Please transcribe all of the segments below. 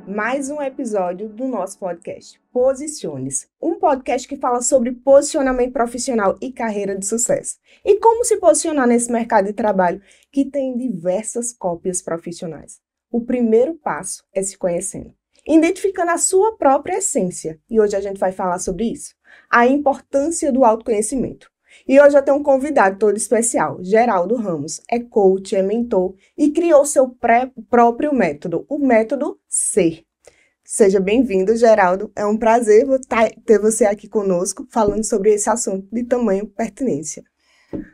Mais um episódio do nosso podcast Posicione-se, um podcast que fala sobre posicionamento profissional e carreira de sucesso. E como se posicionar nesse mercado de trabalho que tem diversas cópias profissionais. O primeiro passo é se conhecendo, identificando a sua própria essência. E hoje a gente vai falar sobre isso, a importância do autoconhecimento. E hoje eu tenho um convidado todo especial, Geraldo Ramos. É coach, é mentor e criou seu próprio método, o método SER. Seja bem-vindo, Geraldo. É um prazer ter você aqui conosco, falando sobre esse assunto de tamanho pertinência.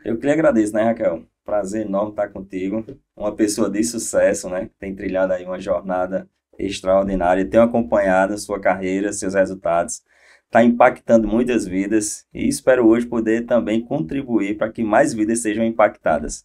Eu que lhe agradeço, né, Raquel? Prazer enorme estar contigo. Uma pessoa de sucesso, né? Tem trilhado aí uma jornada extraordinária. Tenho acompanhado a sua carreira, seus resultados. Está impactando muitas vidas e espero hoje poder também contribuir para que mais vidas sejam impactadas.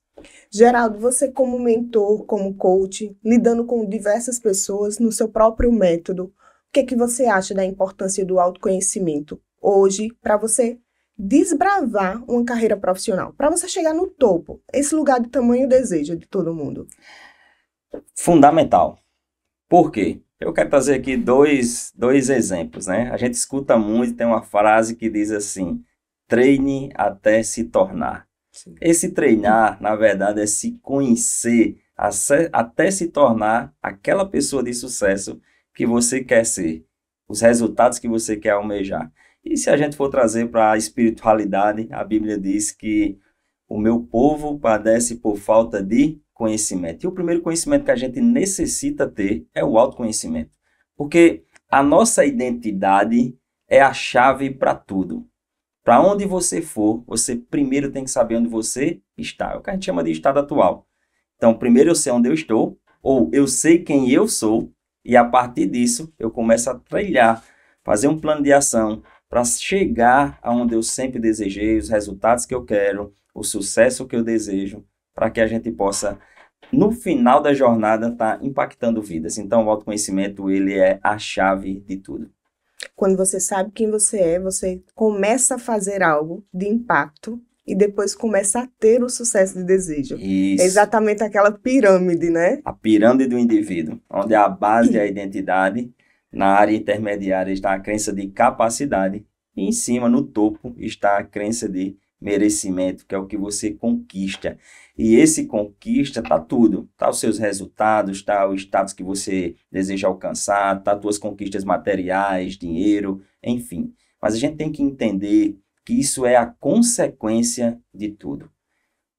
Geraldo, você como mentor, como coach, lidando com diversas pessoas no seu próprio método, o que você acha da importância do autoconhecimento hoje para você desbravar uma carreira profissional, para você chegar no topo, esse lugar de tamanho desejo de todo mundo? Fundamental. Por quê? Eu quero trazer aqui dois exemplos, né? A gente escuta muito, tem uma frase que diz assim, treine até se tornar. Sim. Esse treinar, na verdade, é se conhecer até se tornar aquela pessoa de sucesso que você quer ser, os resultados que você quer almejar. E se a gente for trazer para a espiritualidade, a Bíblia diz que o meu povo padece por falta de conhecimento. E o primeiro conhecimento que a gente necessita ter é o autoconhecimento. Porque a nossa identidade é a chave para tudo. Para onde você for, você primeiro tem que saber onde você está. É o que a gente chama de estado atual. Então, primeiro eu sei onde eu estou, ou eu sei quem eu sou, e a partir disso eu começo a trilhar, fazer um plano de ação para chegar aonde eu sempre desejei, os resultados que eu quero, o sucesso que eu desejo, para que a gente possa, no final da jornada, estar impactando vidas. Então, o autoconhecimento, ele é a chave de tudo. Quando você sabe quem você é, você começa a fazer algo de impacto e depois começa a ter o sucesso de desejo. Isso. É exatamente aquela pirâmide, né? A pirâmide do indivíduo, onde a base é a identidade, na área intermediária está a crença de capacidade e em cima, no topo, está a crença de merecimento, que é o que você conquista. E esse conquista está tudo. Está os seus resultados, está o status que você deseja alcançar, está as suas conquistas materiais, dinheiro, enfim. Mas a gente tem que entender que isso é a consequência de tudo.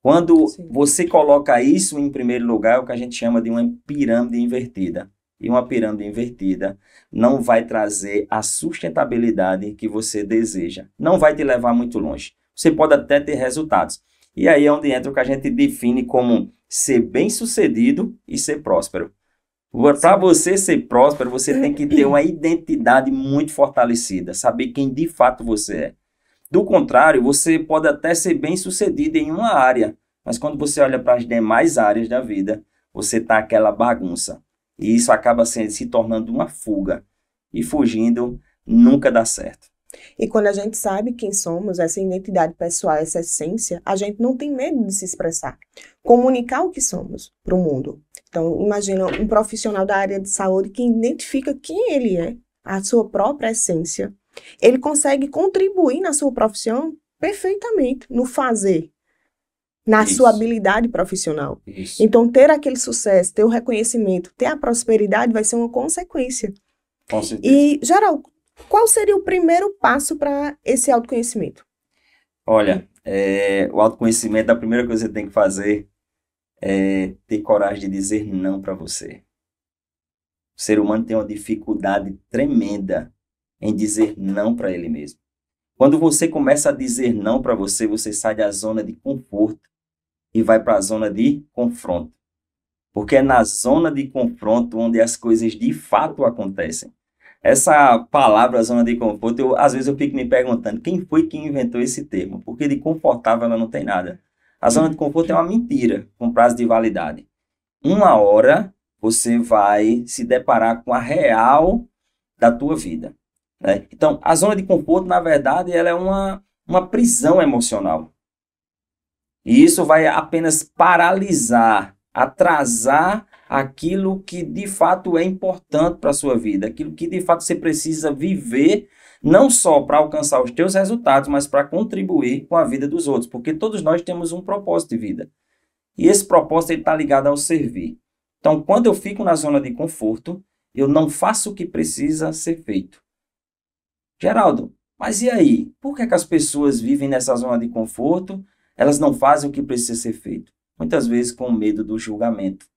Quando você coloca isso em primeiro lugar, é o que a gente chama de uma pirâmide invertida. E uma pirâmide invertida não vai trazer a sustentabilidade que você deseja. Não vai te levar muito longe. Você pode até ter resultados. E aí é onde entra o que a gente define como ser bem-sucedido e ser próspero. Para você ser próspero, você tem que ter uma identidade muito fortalecida, saber quem de fato você é. Do contrário, você pode até ser bem-sucedido em uma área, mas quando você olha para as demais áreas da vida, você está aquela bagunça. E isso acaba se tornando uma fuga. E fugindo nunca dá certo. E quando a gente sabe quem somos, essa identidade pessoal, essa essência, a gente não tem medo de se expressar. Comunicar o que somos para o mundo. Então, imagina um profissional da área de saúde que identifica quem ele é, a sua própria essência. Ele consegue contribuir na sua profissão perfeitamente, no fazer, na sua habilidade profissional. Isso. Então, ter aquele sucesso, ter o reconhecimento, ter a prosperidade vai ser uma consequência. Com certeza. E, Geraldo, qual seria o primeiro passo para esse autoconhecimento? Olha, o autoconhecimento, a primeira coisa que você tem que fazer é ter coragem de dizer não para você. O ser humano tem uma dificuldade tremenda em dizer não para ele mesmo. Quando você começa a dizer não para você, você sai da zona de conforto e vai para a zona de confronto. Porque é na zona de confronto onde as coisas de fato acontecem. Essa palavra, zona de conforto, às vezes eu fico me perguntando quem foi que inventou esse termo, porque de confortável ela não tem nada. A zona de conforto é uma mentira com prazo de validade. Uma hora você vai se deparar com a real da tua vida. Né? Então, a zona de conforto, na verdade, ela é uma prisão emocional. E isso vai apenas paralisar, atrasar aquilo que de fato é importante para a sua vida, aquilo que de fato você precisa viver, não só para alcançar os teus resultados, mas para contribuir com a vida dos outros, porque todos nós temos um propósito de vida. E esse propósito está ligado ao servir. Então, quando eu fico na zona de conforto, eu não faço o que precisa ser feito. Geraldo, mas e aí? Por que é que as pessoas vivem nessa zona de conforto? Elas não fazem o que precisa ser feito. Muitas vezes com medo do julgamento,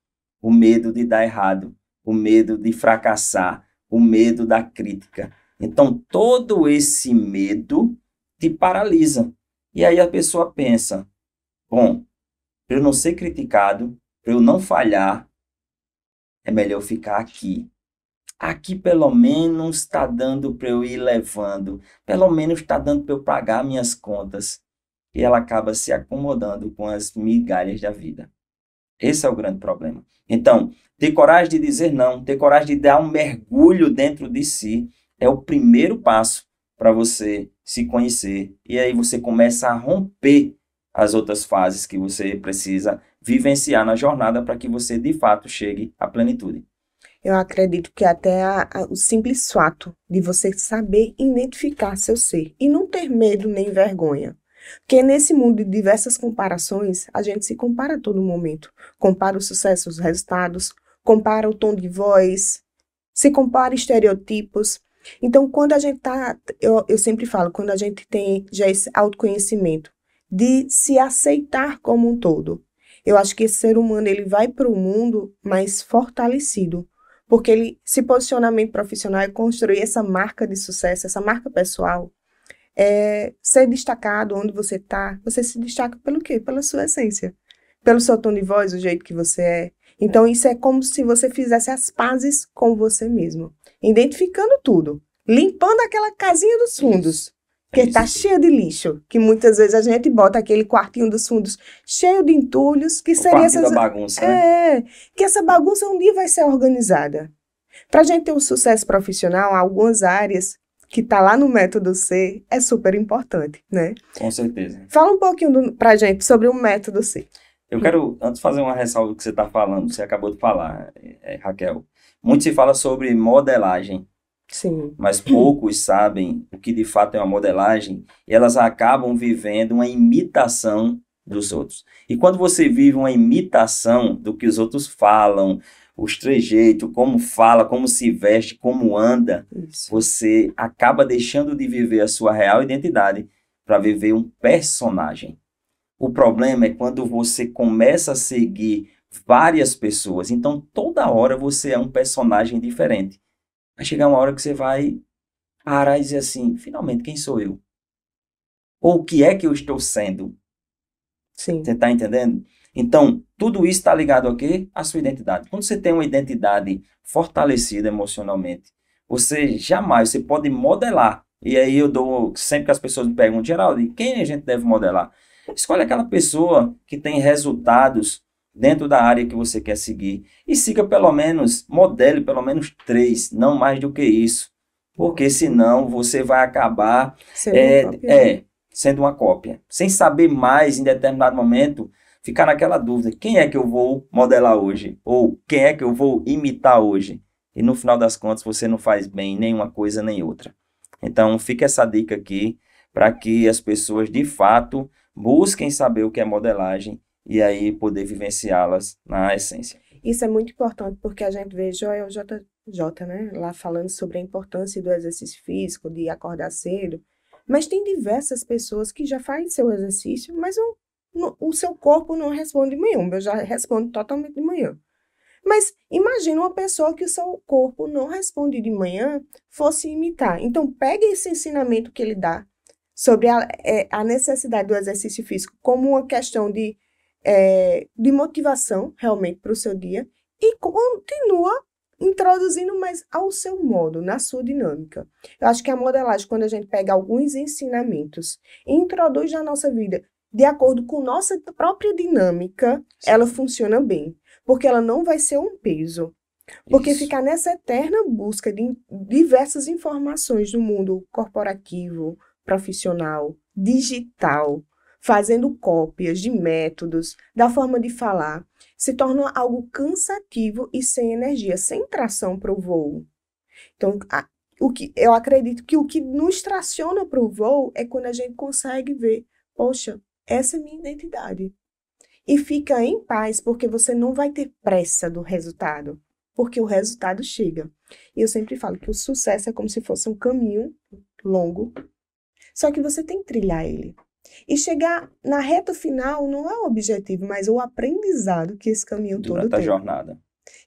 o medo de dar errado, o medo de fracassar, o medo da crítica. Então, todo esse medo te paralisa. E aí a pessoa pensa, bom, para eu não ser criticado, para eu não falhar, é melhor ficar aqui. Aqui pelo menos está dando para eu ir levando, pelo menos está dando para eu pagar minhas contas. E ela acaba se acomodando com as migalhas da vida. Esse é o grande problema. Então, ter coragem de dizer não, ter coragem de dar um mergulho dentro de si, é o primeiro passo para você se conhecer. E aí você começa a romper as outras fases que você precisa vivenciar na jornada para que você, de fato, chegue à plenitude. Eu acredito que até o simples fato de você saber identificar seu ser e não ter medo nem vergonha. Porque nesse mundo de diversas comparações, a gente se compara a todo momento. Compara o sucesso, os resultados, compara o tom de voz, se compara estereotipos. Então, quando a gente eu sempre falo, quando a gente tem já esse autoconhecimento de se aceitar como um todo, eu acho que esse ser humano ele vai para o mundo mais fortalecido. Porque esse posicionamento profissional é construir essa marca de sucesso, essa marca pessoal. Ser destacado onde você está, você se destaca pelo quê? Pela sua essência, pelo seu tom de voz, o jeito que você é. Então, isso é como se você fizesse as pazes com você mesmo, identificando tudo, limpando aquela casinha dos fundos, que está cheia de lixo, que muitas vezes a gente bota aquele quartinho dos fundos cheio de entulhos, que seria da bagunça, né? Que essa bagunça um dia vai ser organizada. Para a gente ter um sucesso profissional, algumas áreas que está lá no método C, é super importante, né? Com certeza. Fala um pouquinho para a gente sobre o método C. Eu quero, antes, fazer uma ressalva do que você está falando, você acabou de falar, Raquel. Muito se fala sobre modelagem, Sim. mas poucos sabem o que de fato é uma modelagem, e elas acabam vivendo uma imitação dos outros. E quando você vive uma imitação do que os outros falam, os trejeitos, como fala, como se veste, como anda, Isso. você acaba deixando de viver a sua real identidade para viver um personagem. O problema é quando você começa a seguir várias pessoas. Então, toda hora você é um personagem diferente. Vai chegar uma hora que você vai parar e dizer assim, finalmente, quem sou eu? Ou o que é que eu estou sendo? Sim. Você está entendendo? Então, tudo isso está ligado a quê? À sua identidade. Quando você tem uma identidade fortalecida emocionalmente, você pode modelar. E aí eu dou, sempre que as pessoas me perguntam, Geraldo, quem a gente deve modelar? Escolhe aquela pessoa que tem resultados dentro da área que você quer seguir. E siga modele pelo menos 3, não mais do que isso. Porque senão você vai acabar sendo uma cópia. Sem saber mais em determinado momento, ficar naquela dúvida, quem é que eu vou modelar hoje? Ou quem é que eu vou imitar hoje? E no final das contas você não faz bem nenhuma coisa nem outra. Então fica essa dica aqui para que as pessoas de fato busquem saber o que é modelagem e aí poder vivenciá-las na essência. Isso é muito importante porque a gente vê Joel JJ, né, lá falando sobre a importância do exercício físico, de acordar cedo, mas tem diversas pessoas que já fazem seu exercício, mas o seu corpo não responde de manhã, o meu já responde totalmente de manhã. Mas imagina uma pessoa que o seu corpo não responde de manhã fosse imitar. Então, pegue esse ensinamento que ele dá sobre a necessidade do exercício físico como uma questão de motivação, realmente, para o seu dia e continua introduzindo, mas ao seu modo, na sua dinâmica. Eu acho que a modelagem, quando a gente pega alguns ensinamentos e introduz na nossa vida de acordo com nossa própria dinâmica, ela funciona bem. Porque ela não vai ser um peso. Porque ficar nessa eterna busca de diversas informações do mundo corporativo, profissional, digital, fazendo cópias de métodos, da forma de falar, se torna algo cansativo e sem energia, sem tração para o voo. Então, eu acredito que o que nos traciona para o voo é quando a gente consegue ver, poxa, essa é minha identidade. E fica em paz, porque você não vai ter pressa do resultado, porque o resultado chega. E eu sempre falo que o sucesso é como se fosse um caminho longo, só que você tem que trilhar ele. E chegar na reta final não é o objetivo, mas o aprendizado que esse caminho todo Durante a tem. jornada.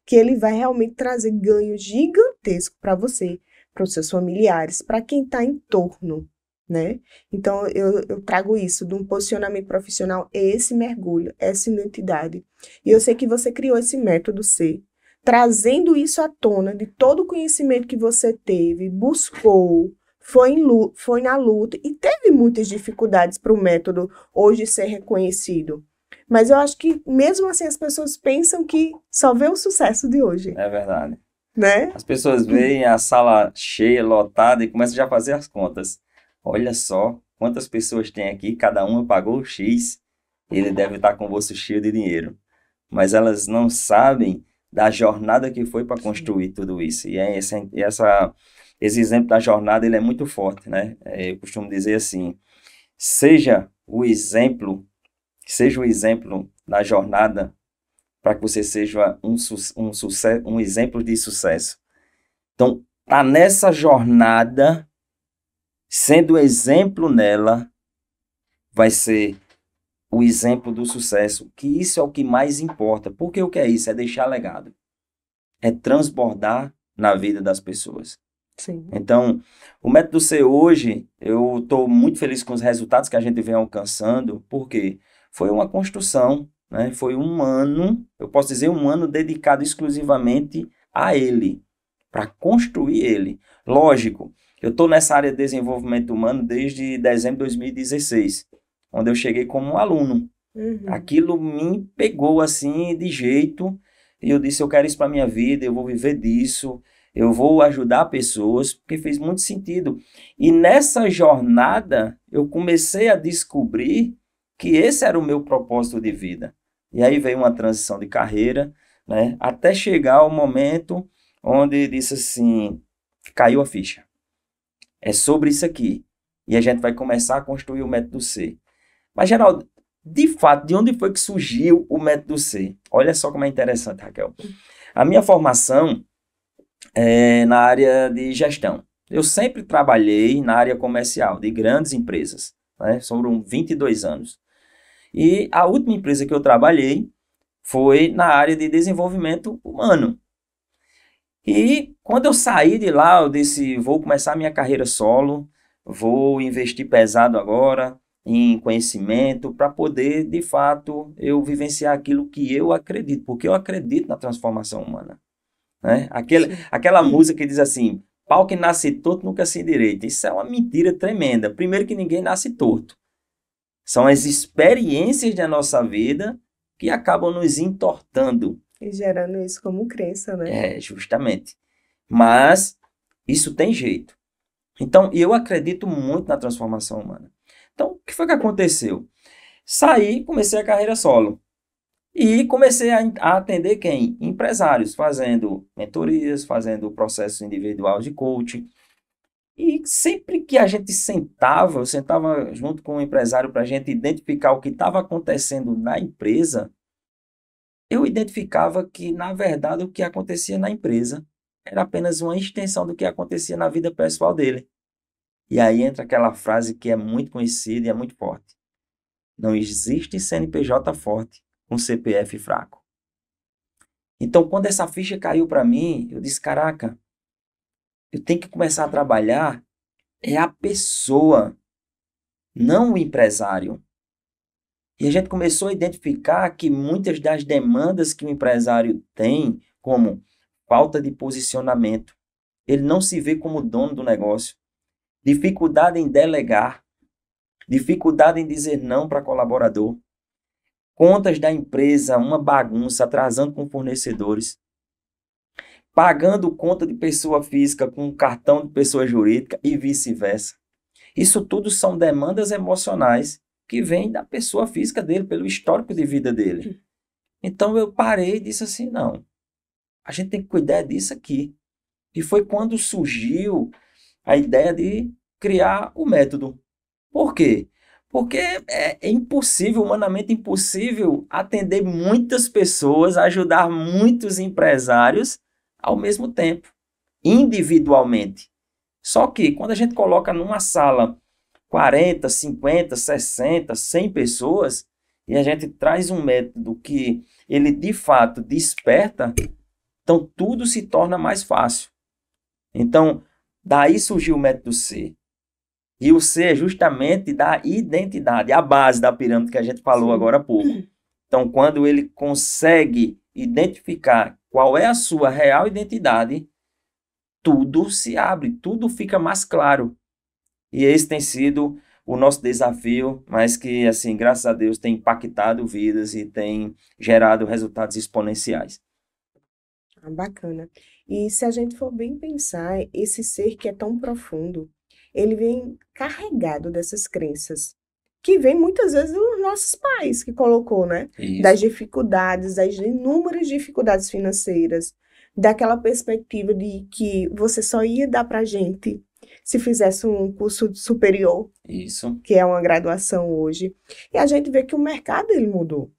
Que ele vai realmente trazer ganho gigantesco para você, para os seus familiares, para quem está em torno, né? Então, eu trago isso de um posicionamento profissional, é esse mergulho, essa identidade. E eu sei que você criou esse método C, trazendo isso à tona de todo o conhecimento que você teve, buscou, foi na luta e teve muitas dificuldades para o método hoje ser reconhecido. Mas eu acho que, mesmo assim, as pessoas pensam que só vê o sucesso de hoje, É verdade. né? As pessoas veem a sala cheia, lotada e começam já a fazer as contas. Olha só quantas pessoas tem aqui, cada uma pagou X, ele deve estar com o bolso cheio de dinheiro. Mas elas não sabem da jornada que foi para construir tudo isso. E esse exemplo da jornada, ele é muito forte, né? Eu costumo dizer assim, seja o exemplo da jornada para que você seja um exemplo de sucesso. Então, tá nessa jornada, sendo exemplo nela, vai ser o exemplo do sucesso, que isso é o que mais importa. Porque o que é isso? É deixar legado. É transbordar na vida das pessoas. Sim. Então, o método C hoje, eu estou muito feliz com os resultados que a gente vem alcançando, porque foi uma construção, né? Foi um ano, eu posso dizer um ano dedicado exclusivamente a ele, para construir ele. Lógico, eu estou nessa área de desenvolvimento humano desde dezembro de 2016, onde eu cheguei como um aluno. Aquilo me pegou assim de jeito, e eu disse, eu quero isso para minha vida, eu vou viver disso, eu vou ajudar pessoas, porque fez muito sentido. E nessa jornada, eu comecei a descobrir que esse era o meu propósito de vida. E aí veio uma transição de carreira, né, até chegar ao momento onde disse assim, caiu a ficha. É sobre isso aqui. E a gente vai começar a construir o método C. Mas, Geraldo, de fato, de onde foi que surgiu o método C? Olha só como é interessante, Raquel. A minha formação é na área de gestão. Eu sempre trabalhei na área comercial de grandes empresas, né? Foram 22 anos. E a última empresa que eu trabalhei foi na área de desenvolvimento humano. E quando eu saí de lá, eu disse, vou começar a minha carreira solo, vou investir pesado agora em conhecimento para poder, de fato, eu vivenciar aquilo que eu acredito, porque eu acredito na transformação humana. Né? Aquela música que diz assim, pau que nasce torto nunca se endireita. Isso é uma mentira tremenda. Primeiro que ninguém nasce torto. São as experiências da nossa vida que acabam nos entortando. E gerando isso como crença, né? É, justamente. Mas isso tem jeito. Então, eu acredito muito na transformação humana. Então, o que foi que aconteceu? Saí, comecei a carreira solo. E comecei a atender quem? Empresários, fazendo mentorias, fazendo processo individual de coaching. E sempre que a gente sentava, eu sentava junto com o empresário para a gente identificar o que estava acontecendo na empresa, eu identificava que, na verdade, o que acontecia na empresa era apenas uma extensão do que acontecia na vida pessoal dele. E aí entra aquela frase que é muito conhecida e é muito forte. Não existe CNPJ forte com CPF fraco. Então, quando essa ficha caiu para mim, eu disse, caraca, eu tenho que começar a trabalhar é a pessoa, não o empresário. E a gente começou a identificar que muitas das demandas que o empresário tem, como falta de posicionamento, ele não se vê como dono do negócio, dificuldade em delegar, dificuldade em dizer não para colaborador, contas da empresa, uma bagunça, atrasando com fornecedores, pagando conta de pessoa física com cartão de pessoa jurídica e vice-versa. Isso tudo são demandas emocionais que vem da pessoa física dele, pelo histórico de vida dele. Então eu parei e disse assim, não, a gente tem que cuidar disso aqui. E foi quando surgiu a ideia de criar o método. Por quê? Porque é impossível, humanamente impossível, atender muitas pessoas, ajudar muitos empresários ao mesmo tempo, individualmente. Só que quando a gente coloca numa sala 40, 50, 60, 100 pessoas, e a gente traz um método que ele de fato desperta, então tudo se torna mais fácil. Então, daí surgiu o método C. E o C é justamente da identidade, a base da pirâmide que a gente falou agora há pouco. Então, quando ele consegue identificar qual é a sua real identidade, tudo se abre, tudo fica mais claro. E esse tem sido o nosso desafio, mas que, assim, graças a Deus, tem impactado vidas e tem gerado resultados exponenciais. Bacana. E se a gente for bem pensar, esse ser que é tão profundo, ele vem carregado dessas crenças, que vem muitas vezes dos nossos pais que colocou, né? Isso. Das dificuldades, das inúmeras dificuldades financeiras, daquela perspectiva de que você só ia dar pra gente se fizesse um curso superior, Isso. que é uma graduação hoje. E a gente vê que o mercado ele mudou.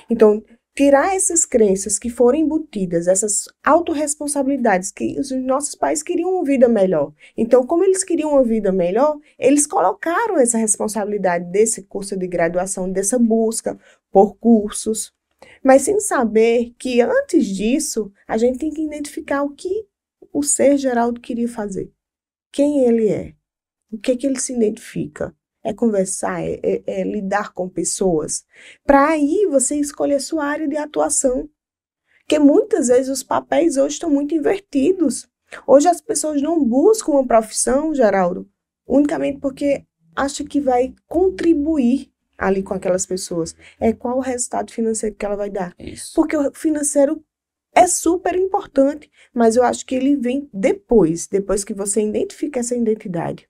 Então, tirar essas crenças que foram embutidas, essas autorresponsabilidades, que os nossos pais queriam uma vida melhor. Então, como eles queriam uma vida melhor, eles colocaram essa responsabilidade desse curso de graduação, dessa busca por cursos, mas sem saber que antes disso, a gente tem que identificar o que o ser Geraldo queria fazer. Quem ele é, o que ele se identifica. É conversar, é lidar com pessoas. Para aí você escolher a sua área de atuação. Porque muitas vezes os papéis hoje estão muito invertidos. Hoje as pessoas não buscam uma profissão, Geraldo, unicamente porque acham que vai contribuir ali com aquelas pessoas. É qual o resultado financeiro que ela vai dar. Isso. Porque o financeiro é super importante, mas eu acho que ele vem depois que você identifica essa identidade.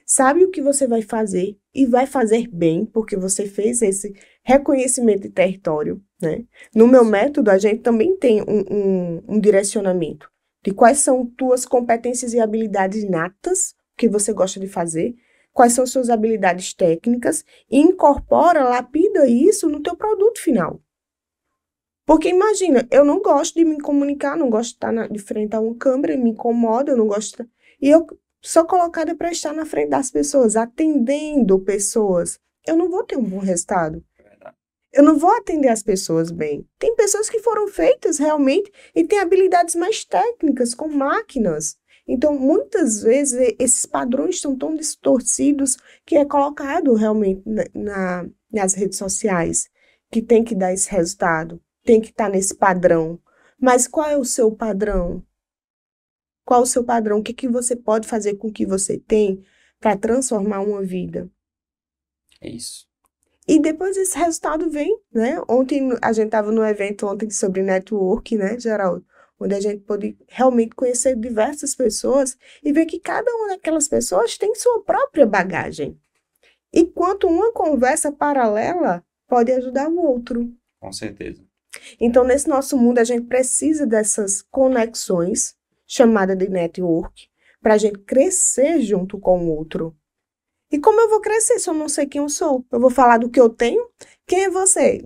Sabe o que você vai fazer e vai fazer bem, porque você fez esse reconhecimento de território, né? No meu método, a gente também tem um direcionamento de quais são tuas competências e habilidades natas que você gosta de fazer, quais são suas habilidades técnicas e incorpora, lapida isso no teu produto final. Porque imagina, eu não gosto de me comunicar, não gosto de estar de frente a uma câmera, me incomoda, eu não gosto de... E eu sou colocada para estar na frente das pessoas, atendendo pessoas. Eu não vou ter um bom resultado. Eu não vou atender as pessoas bem. Tem pessoas que foram feitas realmente e têm habilidades mais técnicas, com máquinas. Então, muitas vezes, esses padrões estão tão distorcidos que é colocado realmente nas redes sociais, que tem que dar esse resultado, tem que estar nesse padrão. Mas qual é o seu padrão? Qual o seu padrão? O que você pode fazer com o que você tem para transformar uma vida? É isso. E depois esse resultado vem, né? Ontem a gente estava no evento sobre network, né, Geraldo? Onde a gente pôde realmente conhecer diversas pessoas e ver que cada uma daquelas pessoas tem sua própria bagagem. E quanto uma conversa paralela pode ajudar o outro. Com certeza. Então, nesse nosso mundo, a gente precisa dessas conexões, chamada de network, para a gente crescer junto com o outro. E como eu vou crescer se eu não sei quem eu sou? Eu vou falar do que eu tenho? Quem é você?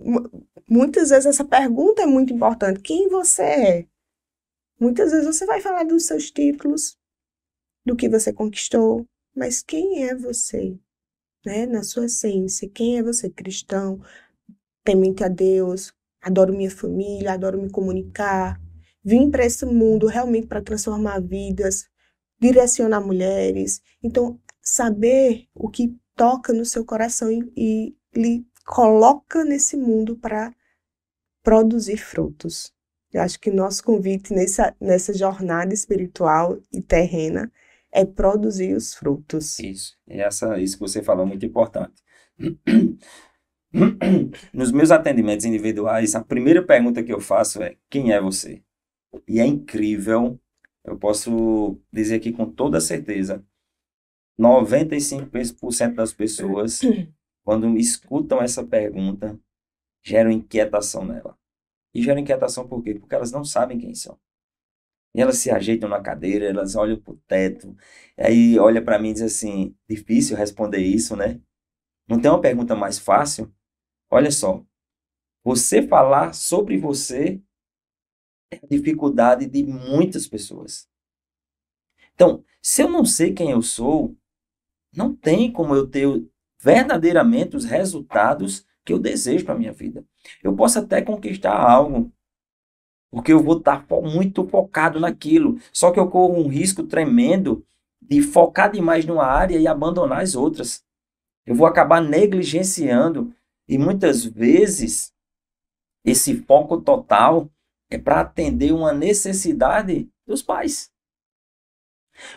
Muitas vezes essa pergunta é muito importante. Quem você é? Muitas vezes você vai falar dos seus títulos, do que você conquistou, mas quem é você? Né? Na sua essência, quem é você? Cristão, temente a Deus, adoro minha família, adoro me comunicar, vim para esse mundo realmente para transformar vidas, direcionar mulheres. Então, saber o que toca no seu coração e lhe coloca nesse mundo para produzir frutos. Eu acho que nosso convite nessa jornada espiritual e terrena é produzir os frutos. Isso. Isso que você falou é muito importante. Nos meus atendimentos individuais, a primeira pergunta que eu faço é: quem é você? E é incrível, eu posso dizer aqui com toda certeza, 95% das pessoas quando escutam essa pergunta, geram inquietação nela. E geram inquietação por quê? Porque elas não sabem quem são. E elas se ajeitam na cadeira, elas olham para o teto, aí olha para mim e diz assim, difícil responder isso, né? Não tem uma pergunta mais fácil? Olha só, você falar sobre você é a dificuldade de muitas pessoas. Então, se eu não sei quem eu sou, não tem como eu ter verdadeiramente os resultados que eu desejo para a minha vida. Eu posso até conquistar algo, porque eu vou estar muito focado naquilo. Só que eu corro um risco tremendo de focar demais numa área e abandonar as outras. Eu vou acabar negligenciando e muitas vezes esse foco total é para atender uma necessidade dos pais.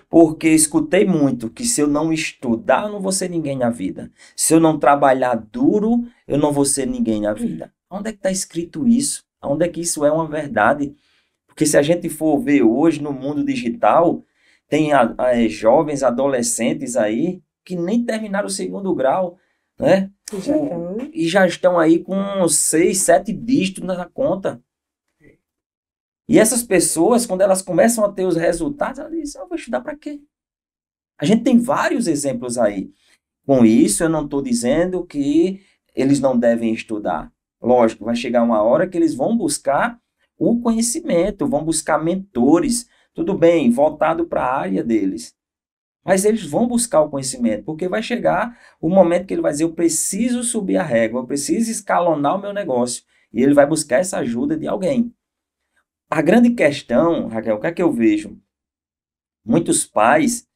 Porque escutei muito que se eu não estudar, eu não vou ser ninguém na vida. Se eu não trabalhar duro, eu não vou ser ninguém na vida. Onde é que está escrito isso? Onde é que isso é uma verdade? Porque se a gente for ver hoje no mundo digital, tem jovens, adolescentes aí que nem terminaram o segundo grau, né? E já estão aí com 6, 7 dígitos na conta. E essas pessoas, quando elas começam a ter os resultados, elas dizem, eu vou estudar para quê? A gente tem vários exemplos aí. Com isso, eu não estou dizendo que eles não devem estudar. Lógico, vai chegar uma hora que eles vão buscar o conhecimento, vão buscar mentores, tudo bem, voltado para a área deles. Mas eles vão buscar o conhecimento, porque vai chegar o momento que ele vai dizer, eu preciso subir a régua, eu preciso escalonar o meu negócio. E ele vai buscar essa ajuda de alguém. A grande questão, Raquel, o que é que eu vejo? Muitos pais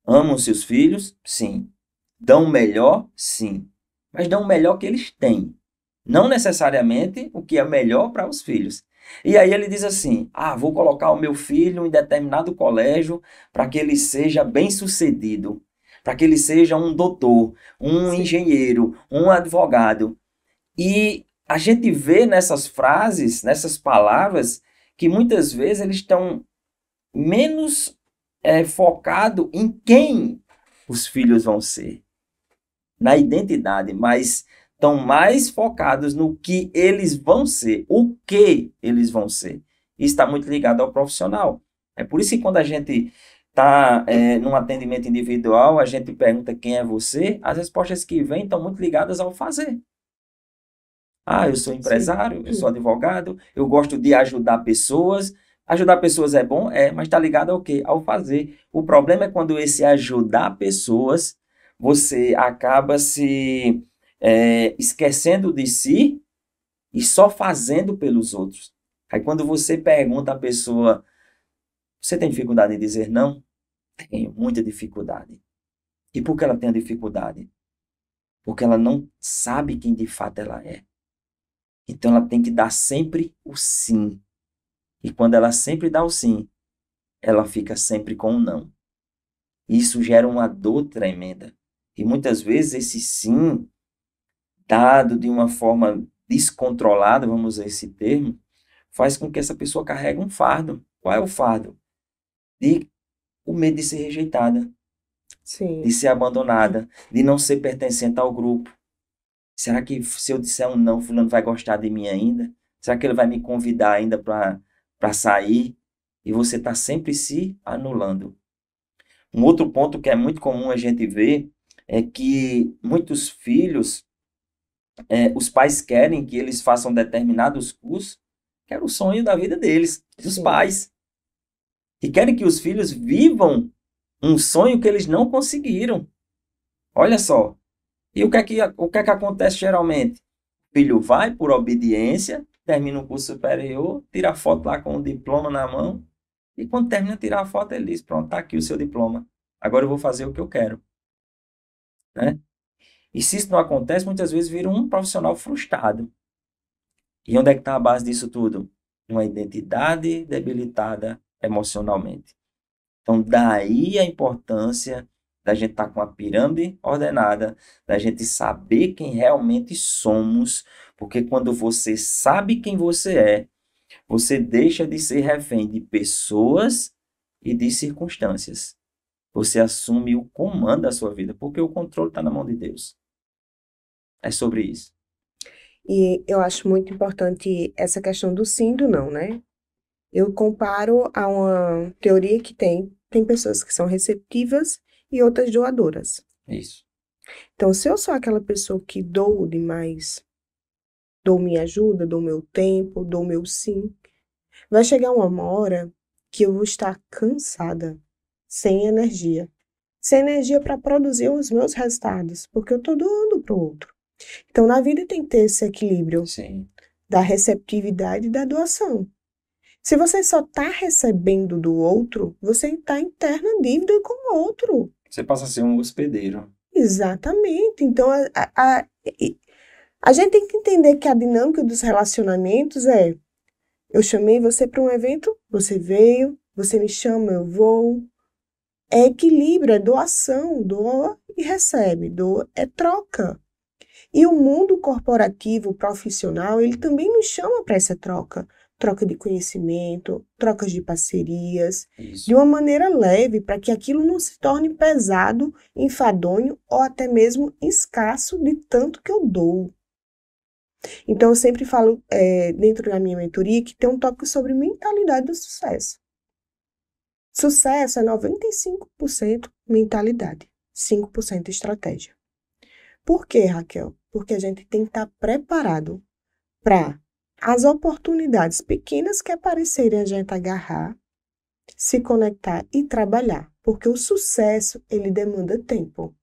amam seus filhos, sim. Dão o melhor, sim. Mas dão o melhor que eles têm. Não necessariamente o que é melhor para os filhos. E aí ele diz assim, vou colocar o meu filho em determinado colégio para que ele seja bem-sucedido, para que ele seja um doutor, um engenheiro, um advogado. E a gente vê nessas frases, nessas palavras, que muitas vezes eles estão menos focados em quem os filhos vão ser, na identidade, mas estão mais focados no que eles vão ser, o que eles vão ser. Isso está muito ligado ao profissional. É por isso que quando a gente está num atendimento individual, a gente pergunta quem é você, as respostas que vêm estão muito ligadas ao fazer. Eu sou empresário, eu sou advogado, eu gosto de ajudar pessoas. Ajudar pessoas é bom? É, mas está ligado ao quê? Ao fazer. O problema é quando esse ajudar pessoas, você acaba se esquecendo de si e só fazendo pelos outros. Aí quando você pergunta à pessoa, você tem dificuldade em dizer não? Tenho muita dificuldade. E por que ela tem a dificuldade? Porque ela não sabe quem de fato ela é. Então ela tem que dar sempre o sim. E quando ela sempre dá o sim, ela fica sempre com o não. Isso gera uma dor tremenda. E muitas vezes esse sim, dado de uma forma descontrolada, vamos usar esse termo, faz com que essa pessoa carregue um fardo. Qual é o fardo? O medo de ser rejeitada, de ser abandonada, de não ser pertencente ao grupo. Será que se eu disser um não, fulano vai gostar de mim ainda? Será que ele vai me convidar ainda para sair? E você está sempre se anulando. Um outro ponto que é muito comum a gente ver é que muitos filhos, os pais querem que eles façam determinados cursos, que era o sonho da vida deles, dos pais. E querem que os filhos vivam um sonho que eles não conseguiram. Olha só. E o que é que acontece geralmente? O filho vai por obediência, termina o curso superior, tira a foto lá com o diploma na mão, e quando termina de tirar a foto, ele diz, pronto, está aqui o seu diploma. Agora eu vou fazer o que eu quero. Né? E se isso não acontece, muitas vezes vira um profissional frustrado. E onde é que está a base disso tudo? Uma identidade debilitada emocionalmente. Então, daí a importância da gente estar com a pirâmide ordenada, da gente saber quem realmente somos, porque quando você sabe quem você é, você deixa de ser refém de pessoas e de circunstâncias. Você assume o comando da sua vida, porque o controle está na mão de Deus. É sobre isso. E eu acho muito importante essa questão do sim e do não, né? Eu comparo a uma teoria que tem pessoas que são receptivas e outras doadoras. Isso. Então, se eu sou aquela pessoa que dou demais, dou minha ajuda, dou meu tempo, dou meu sim, vai chegar uma hora que eu vou estar cansada, sem energia. Sem energia para produzir os meus resultados, porque eu estou doando para o outro. Então, na vida tem que ter esse equilíbrio Sim. da receptividade e da doação. Se você só está recebendo do outro, você está em eterna dívida com o outro. Você passa a ser um hospedeiro. Exatamente. Então, a gente tem que entender que a dinâmica dos relacionamentos é: eu chamei você para um evento, você veio, você me chama, eu vou. É equilíbrio, é doação, doa e recebe, doa é troca. E o mundo corporativo, profissional, ele também nos chama para essa troca. Troca de conhecimento, trocas de parcerias, de Isso. uma maneira leve, para que aquilo não se torne pesado, enfadonho ou até mesmo escasso de tanto que eu dou. Então, eu sempre falo, dentro da minha mentoria, que tem um tópico sobre mentalidade do sucesso. Sucesso é 95% mentalidade, 5% estratégia. Por quê, Raquel? Porque a gente tem que estar preparado para as oportunidades pequenas que aparecerem, a gente agarrar, se conectar e trabalhar. Porque o sucesso, ele demanda tempo.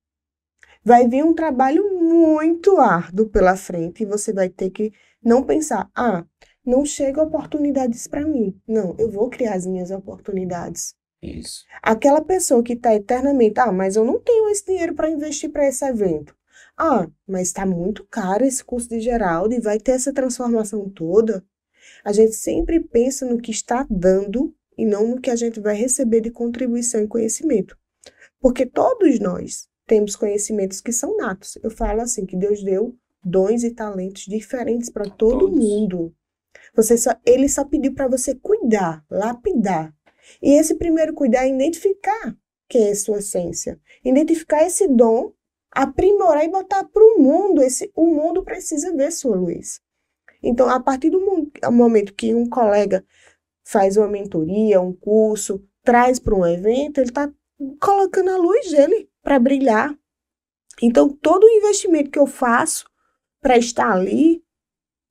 Vai vir um trabalho muito árduo pela frente e você vai ter que não pensar, não chega oportunidades para mim. Não, eu vou criar as minhas oportunidades. Isso. Aquela pessoa que está eternamente, mas eu não tenho esse dinheiro para investir para esse evento. Mas está muito caro esse curso de Geraldo e vai ter essa transformação toda. A gente sempre pensa no que está dando e não no que a gente vai receber de contribuição e conhecimento. Porque todos nós temos conhecimentos que são natos. Eu falo assim, que Deus deu dons e talentos diferentes para todo Todos. mundo. Ele só pediu para você cuidar, lapidar. E esse primeiro cuidar é identificar quem é sua essência. Identificar esse dom, aprimorar e botar para o mundo. O mundo precisa ver sua luz. Então, a partir do momento que um colega faz uma mentoria, um curso, traz para um evento, ele está colocando a luz dele para brilhar. Então, todo o investimento que eu faço para estar ali,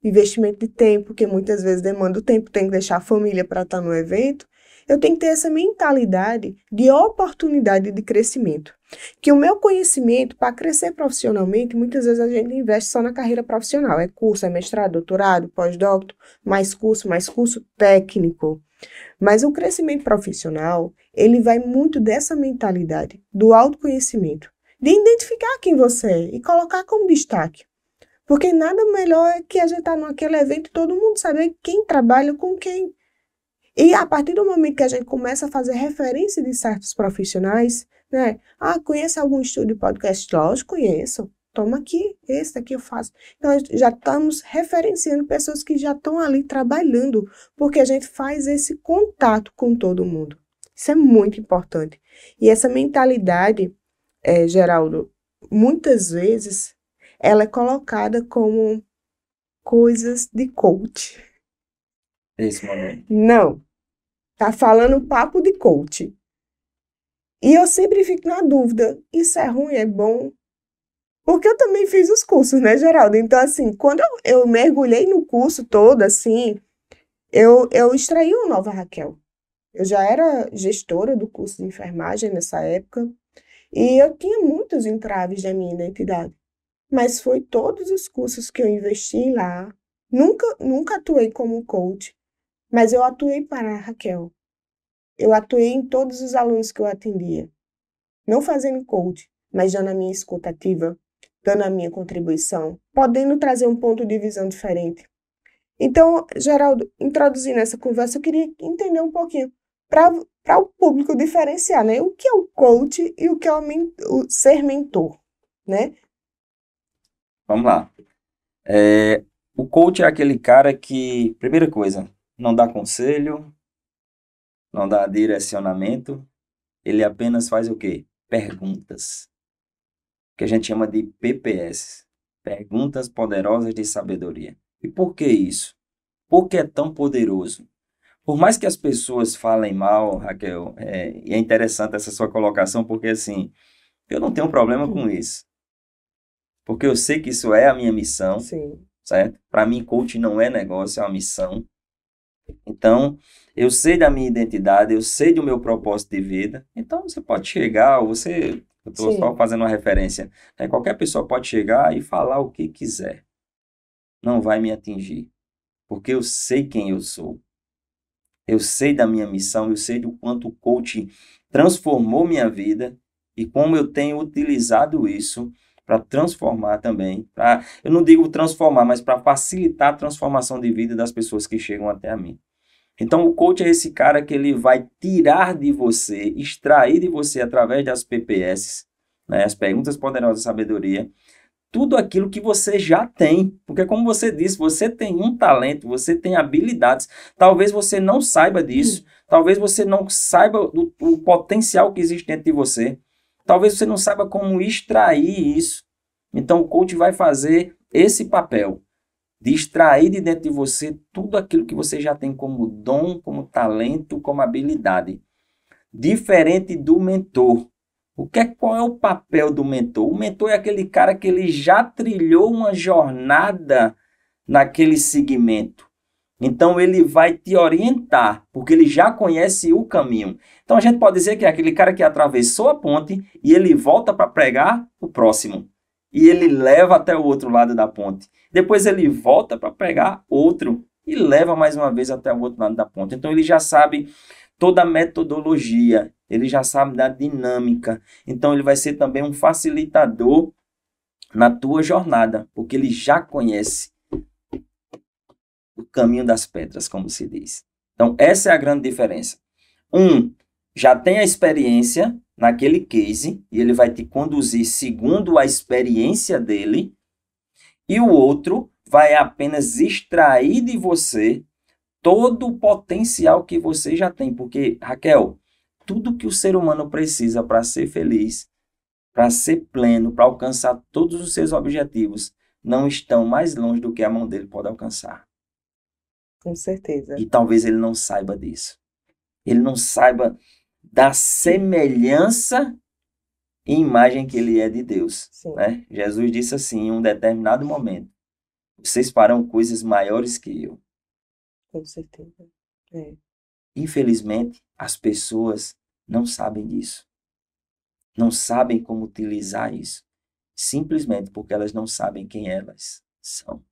investimento de tempo, que muitas vezes demanda o tempo, tem que deixar a família para estar no evento, eu tenho que ter essa mentalidade de oportunidade de crescimento. Que o meu conhecimento, para crescer profissionalmente, muitas vezes a gente investe só na carreira profissional. É curso, é mestrado, doutorado, pós-doutor, mais curso técnico. Mas o crescimento profissional, ele vai muito dessa mentalidade, do autoconhecimento, de identificar quem você é e colocar como destaque. Porque nada melhor é que a gente estar naquele evento e todo mundo saber quem trabalha com quem. E a partir do momento que a gente começa a fazer referência de certos profissionais, né? Conhece algum estúdio de podcast? Lógico, conheço. Toma aqui, esse daqui eu faço. Então, já estamos referenciando pessoas que já estão ali trabalhando, porque a gente faz esse contato com todo mundo. Isso é muito importante. E essa mentalidade, Geraldo, muitas vezes, ela é colocada como coisas de coach. Esse momento. Não. Tá falando papo de coach. E eu sempre fico na dúvida, isso é ruim, é bom? Porque eu também fiz os cursos, né, Geraldo? Então, assim, quando eu mergulhei no curso todo, assim, eu extraí uma nova Raquel. Eu já era gestora do curso de enfermagem nessa época e eu tinha muitos entraves da minha identidade. Mas foi todos os cursos que eu investi lá. Nunca atuei como coach, mas eu atuei para a Raquel. Eu atuei em todos os alunos que eu atendia. Não fazendo coach, mas dando a minha escuta ativa, dando a minha contribuição, podendo trazer um ponto de visão diferente. Então, Geraldo, introduzindo essa conversa, eu queria entender um pouquinho, para o público diferenciar, né? O que é o coach e o que é o ser mentor, né? Vamos lá. O coach é aquele cara que, primeira coisa, não dá conselho, não dá direcionamento, ele apenas faz o quê? Perguntas. Que a gente chama de PPS. Perguntas poderosas de sabedoria. E por que isso? Por que é tão poderoso? Por mais que as pessoas falem mal, Raquel, e é interessante essa sua colocação, porque assim, eu não tenho problema com isso. Porque eu sei que isso é a minha missão, Sim. certo? Para mim, coach não é negócio, é uma missão. Então, eu sei da minha identidade, eu sei do meu propósito de vida. Então, você pode chegar, ou você, eu estou só Sim. fazendo uma referência, né? Qualquer pessoa pode chegar e falar o que quiser. Não vai me atingir, porque eu sei quem eu sou. Eu sei da minha missão, eu sei do quanto o coach transformou minha vida e como eu tenho utilizado isso para transformar também, eu não digo transformar, mas para facilitar a transformação de vida das pessoas que chegam até mim. Então, o coach é esse cara que ele vai tirar de você, extrair de você através das PPS, né, as perguntas poderosas de sabedoria, tudo aquilo que você já tem. Porque, como você disse, você tem um talento, você tem habilidades. Talvez você não saiba disso. Talvez você não saiba o potencial que existe dentro de você. Talvez você não saiba como extrair isso. Então, o coach vai fazer esse papel de extrair de dentro de você tudo aquilo que você já tem como dom, como talento, como habilidade. Diferente do mentor. Qual é o papel do mentor? O mentor é aquele cara que ele já trilhou uma jornada naquele segmento. Então ele vai te orientar, porque ele já conhece o caminho. Então a gente pode dizer que é aquele cara que atravessou a ponte e ele volta para pregar o próximo. E ele leva até o outro lado da ponte. Depois ele volta para pregar outro e leva mais uma vez até o outro lado da ponte. Então ele já sabe toda a metodologia, ele já sabe da dinâmica. Então ele vai ser também um facilitador na tua jornada, porque ele já conhece o caminho das pedras, como se diz. Então essa é a grande diferença. Já tem a experiência naquele case e ele vai te conduzir segundo a experiência dele, e o outro vai apenas extrair de você todo o potencial que você já tem. Porque, Raquel, tudo que o ser humano precisa para ser feliz, para ser pleno, para alcançar todos os seus objetivos, não estão mais longe do que a mão dele pode alcançar. Com certeza. E talvez ele não saiba disso. Ele não saiba da semelhança e imagem que ele é de Deus. Né? Jesus disse assim, em um determinado momento, vocês farão coisas maiores que eu. Com certeza. Infelizmente, as pessoas não sabem disso. Não sabem como utilizar isso. Simplesmente porque elas não sabem quem elas são.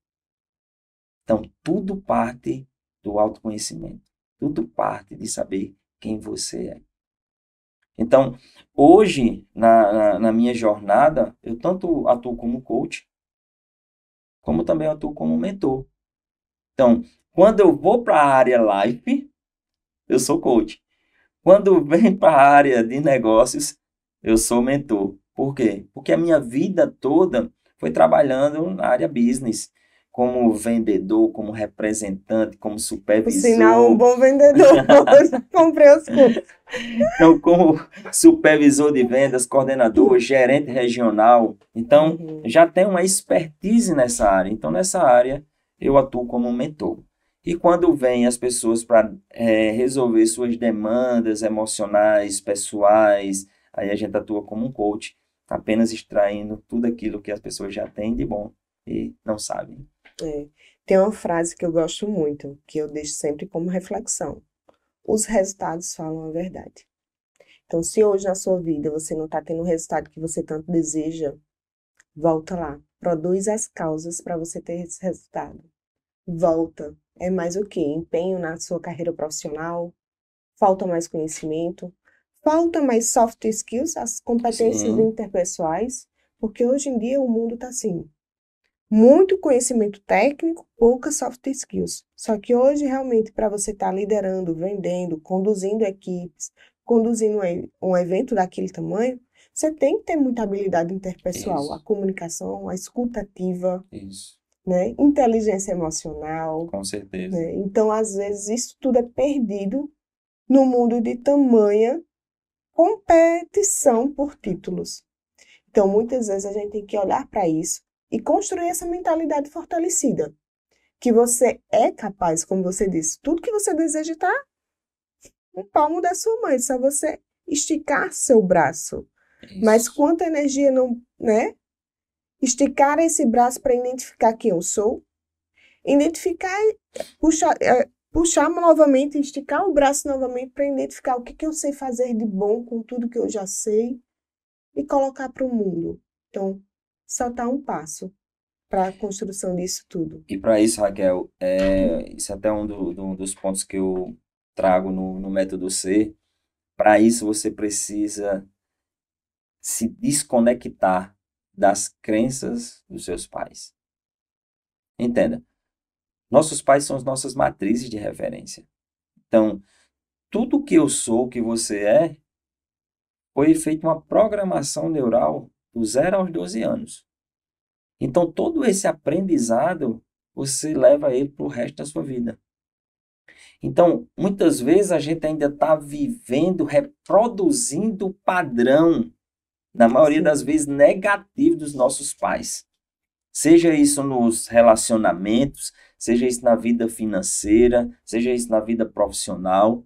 Então, tudo parte do autoconhecimento. Tudo parte de saber quem você é. Então, hoje, na minha jornada, eu tanto atuo como coach, como também atuo como mentor. Então, quando eu vou para a área life, eu sou coach. Quando vem para a área de negócios, eu sou mentor. Por quê? Porque a minha vida toda foi trabalhando na área business, como vendedor, como representante, como Por supervisor. sinal, um bom vendedor. Eu já comprei os cursos. Então, como supervisor de vendas, coordenador, gerente regional. Então, já tenho uma expertise nessa área. Então, nessa área, eu atuo como mentor. E quando vêm as pessoas para resolver suas demandas emocionais, pessoais, aí a gente atua como um coach, apenas extraindo tudo aquilo que as pessoas já têm de bom e não sabem. Tem uma frase que eu gosto muito, que eu deixo sempre como reflexão. Os resultados falam a verdade. Então, se hoje na sua vida você não está tendo o resultado que você tanto deseja, volta lá. Produz as causas para você ter esse resultado. Volta. É mais o quê? Empenho na sua carreira profissional? Falta mais conhecimento? Falta mais soft skills, as competências interpessoais? Porque hoje em dia o mundo está assim. Muito conhecimento técnico, poucas soft skills. Só que hoje, realmente, para você estar liderando, vendendo, conduzindo equipes, conduzindo um evento daquele tamanho, você tem que ter muita habilidade interpessoal. Isso. A comunicação, a escuta ativa, Isso. né? Inteligência emocional. Com certeza. Né? Então, às vezes, isso tudo é perdido no mundo de tamanha competição por títulos. Então, muitas vezes, a gente tem que olhar para isso e construir essa mentalidade fortalecida. Que você é capaz, como você disse, tudo que você deseja está no palmo da sua mão, é só você esticar seu braço. Mas Isso. quanta energia não, né? Esticar esse braço para identificar quem eu sou, identificar, puxar novamente, esticar o braço novamente para identificar o que eu sei fazer de bom com tudo que eu já sei e colocar para o mundo. Então, saltar um passo para a construção disso tudo. E para isso, Raquel, isso é até dos pontos que eu trago no método C. Para isso, você precisa se desconectar das crenças dos seus pais. Entenda, nossos pais são as nossas matrizes de referência. Então, tudo que eu sou, que você é, foi feita uma programação neural do 0 aos 12 anos. Então, todo esse aprendizado, você leva ele para o resto da sua vida. Então, muitas vezes a gente ainda está vivendo, reproduzindo o padrão, na maioria das vezes, negativo dos nossos pais. Seja isso nos relacionamentos, seja isso na vida financeira, seja isso na vida profissional.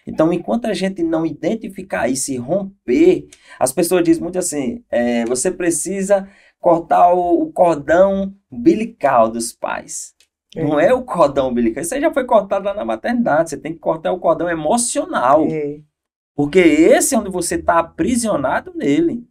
Então, enquanto a gente não identificar isso e romper, as pessoas dizem muito assim, você precisa cortar o cordão umbilical dos pais. Não é o cordão umbilical, isso aí já foi cortado lá na maternidade, você tem que cortar o cordão emocional. Porque esse é onde você está aprisionado nele.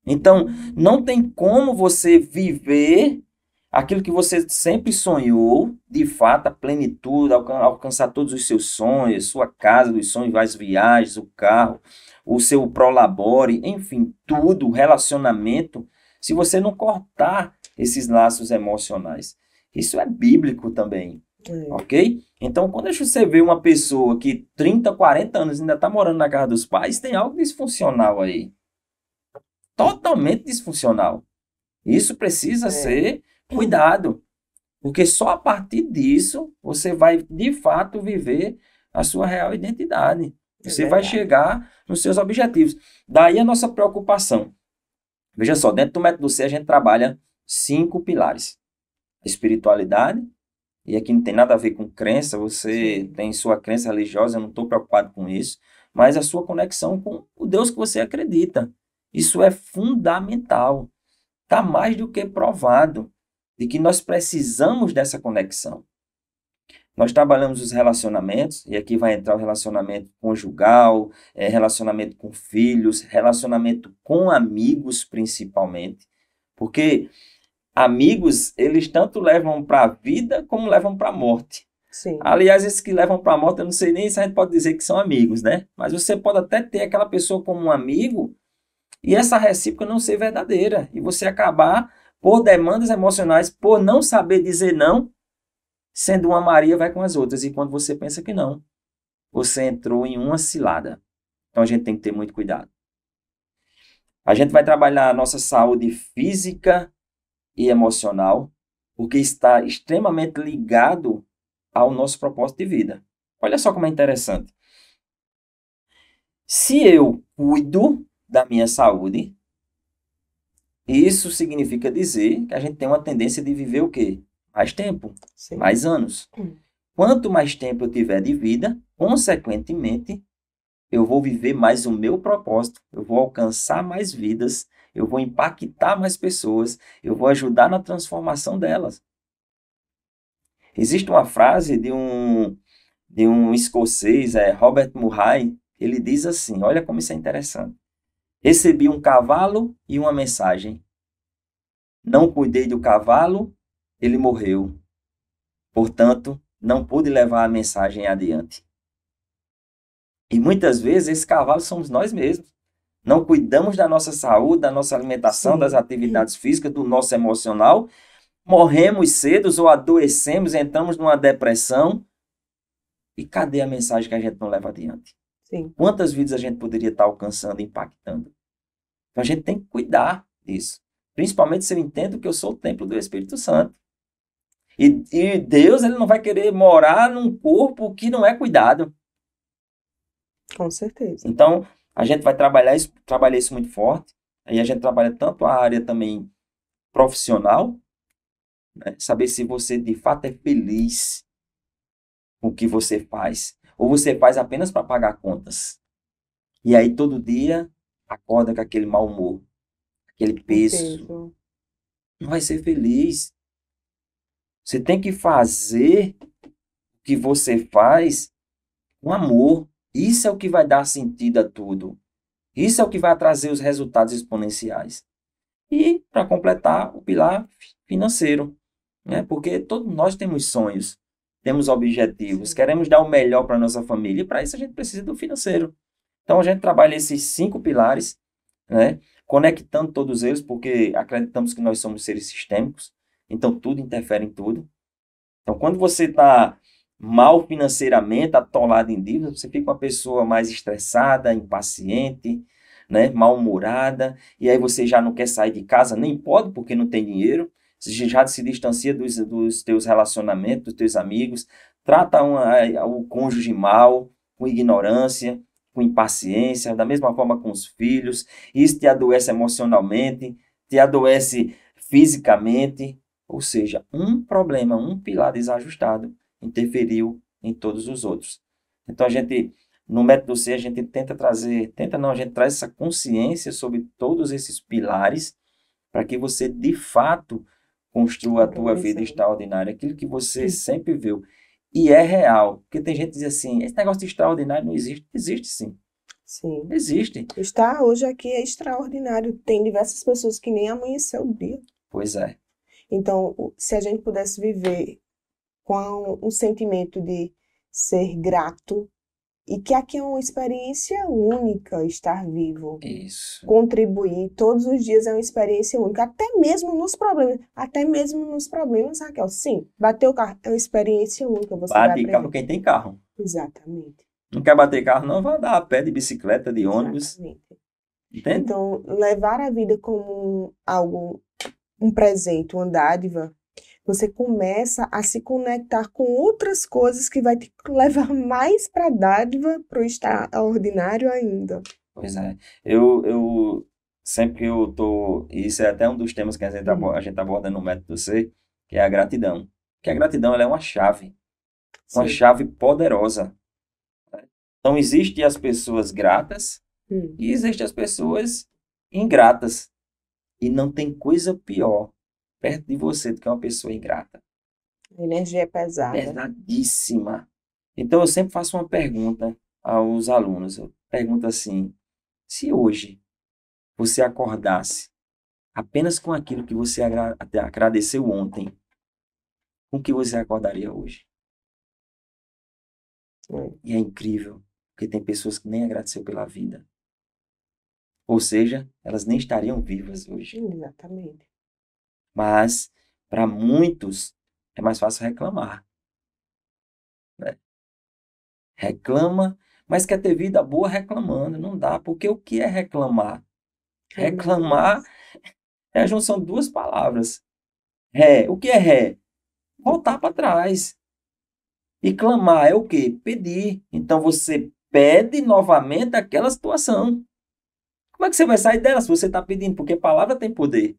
Então, não tem como você viver aquilo que você sempre sonhou, de fato, a plenitude, alcançar todos os seus sonhos, sua casa dos sonhos, as viagens, o carro, o seu prolabore, enfim, tudo, relacionamento, se você não cortar esses laços emocionais. Isso é bíblico também, ok? Então, quando você vê uma pessoa que 30, 40 anos ainda está morando na casa dos pais, tem algo disfuncional aí. Totalmente disfuncional. Isso precisa ser cuidado, porque só a partir disso você vai, de fato, viver a sua real identidade. Você vai chegar nos seus objetivos. Daí a nossa preocupação. Veja só, dentro do método C a gente trabalha 5 pilares. A espiritualidade, e aqui não tem nada a ver com crença, você tem sua crença religiosa, eu não estou preocupado com isso, mas a sua conexão com o Deus que você acredita. Isso é fundamental. Está mais do que provado de que nós precisamos dessa conexão. Nós trabalhamos os relacionamentos, e aqui vai entrar o relacionamento conjugal, relacionamento com filhos, relacionamento com amigos principalmente, porque amigos, eles tanto levam para a vida como levam para a morte. Sim. Aliás, esses que levam para a morte, eu não sei nem se a gente pode dizer que são amigos, né? Mas você pode até ter aquela pessoa como um amigo e essa recíproca não ser verdadeira. E você acabar por demandas emocionais, por não saber dizer não, sendo uma Maria vai com as outras. E quando você pensa que não, você entrou em uma cilada. Então a gente tem que ter muito cuidado. A gente vai trabalhar a nossa saúde física e emocional, porque está extremamente ligado ao nosso propósito de vida. Olha só como é interessante. Se eu cuido da minha saúde, isso significa dizer que a gente tem uma tendência de viver o quê? Mais tempo, mais anos. Quanto mais tempo eu tiver de vida, consequentemente, eu vou viver mais o meu propósito, eu vou alcançar mais vidas, eu vou impactar mais pessoas, eu vou ajudar na transformação delas. Existe uma frase de um escocês, Robert Murray, ele diz assim, olha como isso é interessante. Recebi um cavalo e uma mensagem. Não cuidei do cavalo, ele morreu. Portanto, não pude levar a mensagem adiante. E muitas vezes esses cavalos somos nós mesmos. Não cuidamos da nossa saúde, da nossa alimentação, das atividades físicas, do nosso emocional. Morremos cedo ou adoecemos, entramos numa depressão. E cadê a mensagem que a gente não leva adiante? Sim. Quantas vidas a gente poderia estar alcançando, impactando? Então a gente tem que cuidar disso. Principalmente se eu entendo que eu sou o templo do Espírito Santo. E Deus, ele não vai querer morar num corpo que não é cuidado. Com certeza. Então, a gente vai trabalhar isso muito forte. Aí a gente trabalha tanto a área também profissional, né? Saber se você de fato é feliz com o que você faz, ou você faz apenas para pagar contas. E aí todo dia acorda com aquele mau humor, aquele peso. Não vai ser feliz. Você tem que fazer o que você faz com amor. Isso é o que vai dar sentido a tudo. Isso é o que vai trazer os resultados exponenciais. E, para completar, o pilar financeiro, né? Porque todos nós temos sonhos, temos objetivos, queremos dar o melhor para a nossa família, e para isso a gente precisa do financeiro. Então, a gente trabalha esses 5 pilares, né? Conectando todos eles, porque acreditamos que nós somos seres sistêmicos, então tudo interfere em tudo. Então, quando você está mal financeiramente, atolado em dívidas, você fica uma pessoa mais estressada, impaciente, né, mal-humorada, e aí você já não quer sair de casa, nem pode porque não tem dinheiro, você já se distancia dos teus relacionamentos, dos teus amigos, trata o cônjuge mal, com ignorância, com impaciência, da mesma forma com os filhos, isso te adoece emocionalmente, te adoece fisicamente, ou seja, um problema, um pilar desajustado interferiu em todos os outros. Então, no método C, a gente a gente traz essa consciência sobre todos esses pilares para que você, de fato, construa a tua vida extraordinária, aquilo que você sempre viu. E é real, porque tem gente que diz assim, esse negócio de extraordinário não existe. Existe sim. Sim. Existe. Estar hoje aqui é extraordinário. Tem diversas pessoas que nem amanheceu o dia. Pois é. Então, se a gente pudesse viver com um sentimento de ser grato, e que aqui é uma experiência única estar vivo. Isso. Contribuir todos os dias é uma experiência única, até mesmo nos problemas, Raquel. Sim, bater o carro é uma experiência única. Você vai Bate carro quem tem carro. Exatamente. Não quer bater carro, não, vai dar a pé, de bicicleta, de ônibus. Exatamente. Entende? Então, levar a vida como um presente, uma dádiva, você começa a se conectar com outras coisas que vai te levar mais para a dádiva, para o extraordinário ainda. Pois é. Eu sempre que eu tô... Isso é até um dos temas que a gente aborda no método C, que é a gratidão. Que a gratidão ela é uma chave. Uma chave poderosa. Então, existem as pessoas gratas e existem as pessoas ingratas. E não tem coisa pior perto de você do que uma pessoa ingrata. A energia é pesada. Pesadíssima. Então, eu sempre faço uma pergunta aos alunos. Eu pergunto assim, se hoje você acordasse apenas com aquilo que você agradeceu ontem, com que você acordaria hoje? E é incrível, porque tem pessoas que nem agradeceu pela vida. Ou seja, elas nem estariam vivas hoje. Exatamente. Mas, para muitos, é mais fácil reclamar. Né? Reclama, mas quer ter vida boa reclamando. Não dá, porque o que é reclamar? Reclamar é a junção de 2 palavras. O que é ré? Voltar para trás. E clamar é o quê? Pedir. Então, você pede novamente aquela situação. Como é que você vai sair dela se você está pedindo? Porque a palavra tem poder.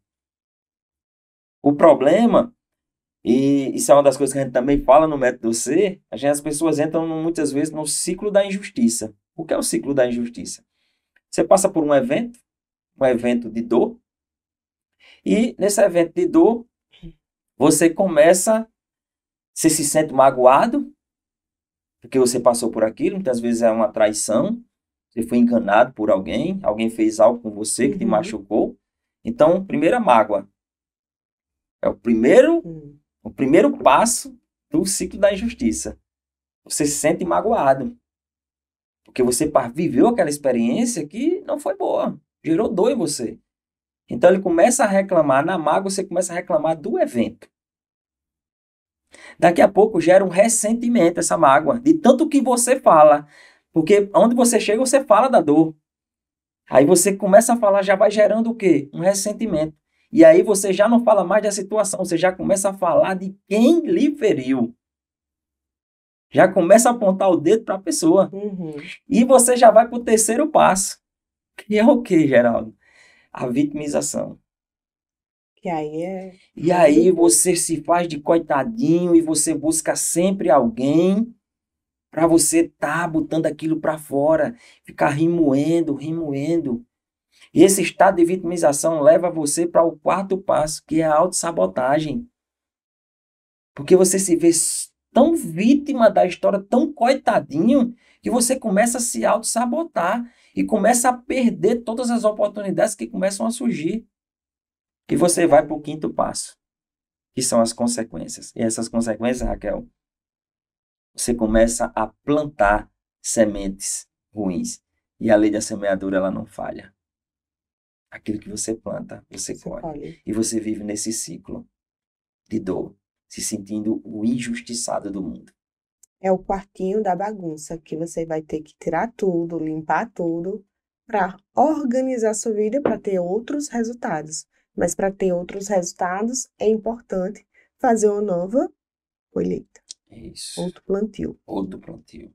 O problema, e isso é uma das coisas que a gente também fala no método C, as pessoas entram muitas vezes no ciclo da injustiça. O que é o ciclo da injustiça? Você passa por um evento de dor, e nesse evento de dor, você se sente magoado, porque você passou por aquilo, muitas vezes é uma traição, você foi enganado por alguém fez algo com você que te machucou. Então, primeira mágoa. É o primeiro passo do ciclo da injustiça. Você se sente magoado. Porque você viveu aquela experiência que não foi boa. Gerou dor em você. Então ele começa a reclamar. Na mágoa você começa a reclamar do evento. Daqui a pouco gera um ressentimento essa mágoa. De tanto que você fala. Porque onde você chega você fala da dor. Aí você começa a falar, já vai gerando o quê? Um ressentimento. E aí você já não fala mais da situação, você já começa a falar de quem lhe feriu. Já começa a apontar o dedo para a pessoa. E você já vai para o terceiro passo. Que é o quê, Geraldo? A vitimização. Que aí é... E aí você se faz de coitadinho e você busca sempre alguém para você estar botando aquilo para fora, ficar remoendo, remoendo. E esse estado de vitimização leva você para o quarto passo, que é a autossabotagem. Porque você se vê tão vítima da história, tão coitadinho, que você começa a se autossabotar e começa a perder todas as oportunidades que começam a surgir. E você vai para o quinto passo, que são as consequências. E essas consequências, Raquel, você começa a plantar sementes ruins. E a lei da semeadura, ela não falha. Aquilo que você planta, você colhe. E você vive nesse ciclo de dor, se sentindo o injustiçado do mundo. É o quartinho da bagunça, que você vai ter que tirar tudo, limpar tudo, para organizar sua vida para ter outros resultados. Mas para ter outros resultados, é importante fazer uma nova colheita. Isso. Outro plantio. Outro plantio.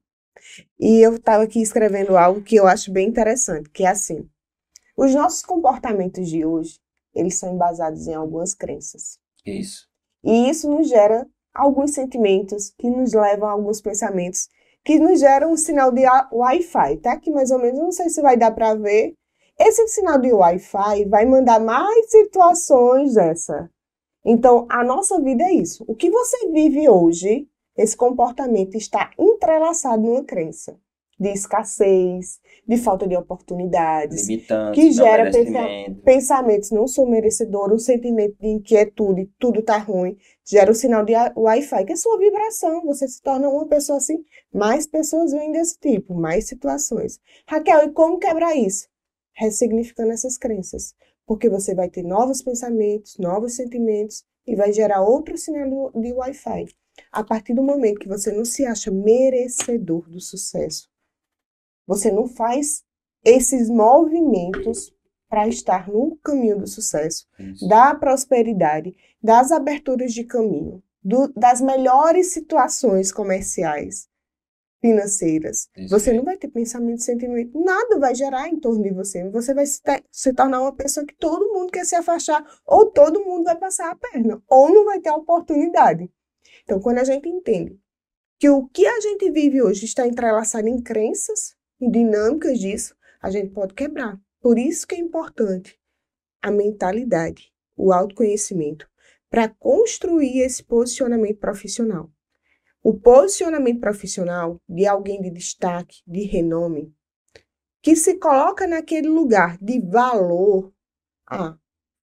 E eu estava aqui escrevendo algo que eu acho bem interessante, que é assim. Os nossos comportamentos de hoje, eles são embasados em algumas crenças. Isso. E isso nos gera alguns sentimentos, que nos levam a alguns pensamentos, que nos geram um sinal de Wi-Fi, tá? Que mais ou menos, não sei se vai dar para ver. Esse sinal de Wi-Fi vai mandar mais situações dessa. Então, a nossa vida é isso. O que você vive hoje, esse comportamento está entrelaçado numa crença de escassez, de falta de oportunidades, limitante, que gera pensamentos, não sou merecedor, um sentimento de inquietude, tudo está ruim, gera o sinal de Wi-Fi, que é sua vibração, você se torna uma pessoa assim, mais pessoas vêm desse tipo, mais situações. Raquel, e como quebrar isso? Ressignificando essas crenças, porque você vai ter novos pensamentos, novos sentimentos e vai gerar outro sinal de Wi-Fi. A partir do momento que você não se acha merecedor do sucesso, você não faz esses movimentos para estar no caminho do sucesso, da prosperidade, das aberturas de caminho, das melhores situações comerciais, financeiras. Você não vai ter pensamento, sentimento, nada vai gerar em torno de você. Você vai se tornar uma pessoa que todo mundo quer se afastar, ou todo mundo vai passar a perna, ou não vai ter a oportunidade. Então, quando a gente entende que o que a gente vive hoje está entrelaçado em crenças, em dinâmicas disso, a gente pode quebrar. Por isso que é importante a mentalidade, o autoconhecimento, para construir esse posicionamento profissional. O posicionamento profissional de alguém de destaque, de renome, que se coloca naquele lugar de valor,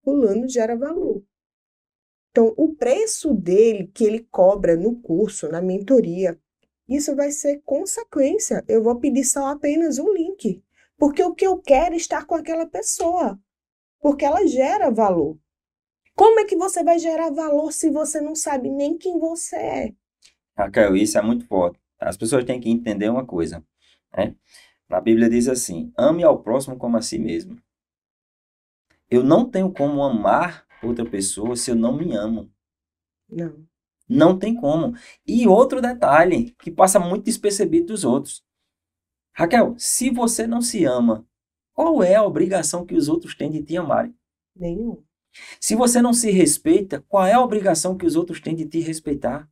fulano gera valor. Então, o preço dele que ele cobra no curso, na mentoria, isso vai ser consequência. Eu vou pedir só apenas um link. Porque o que eu quero é estar com aquela pessoa. Porque ela gera valor. Como é que você vai gerar valor se você não sabe nem quem você é? Raquel, isso é muito forte. As pessoas têm que entender uma coisa, né? Na Bíblia diz assim: ame ao próximo como a si mesmo. Eu não tenho como amar outra pessoa se eu não me amo. Não. Não tem como. E outro detalhe que passa muito despercebido dos outros. Raquel, se você não se ama, qual é a obrigação que os outros têm de te amarem? Nenhum. Se você não se respeita, qual é a obrigação que os outros têm de te respeitar?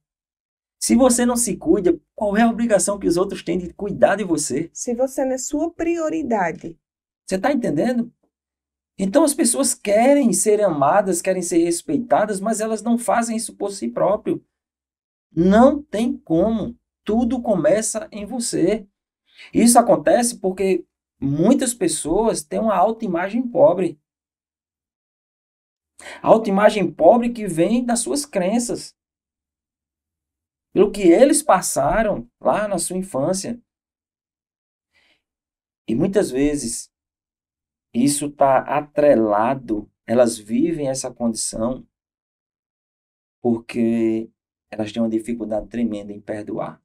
Se você não se cuida, qual é a obrigação que os outros têm de cuidar de você? Se você não é sua prioridade. Você está entendendo? Então as pessoas querem ser amadas, querem ser respeitadas, mas elas não fazem isso por si próprio. Não tem como. Tudo começa em você. Isso acontece porque muitas pessoas têm uma autoimagem pobre. Autoimagem pobre que vem das suas crenças. Pelo que eles passaram lá na sua infância. E muitas vezes isso está atrelado, elas vivem essa condição porque elas têm uma dificuldade tremenda em perdoar.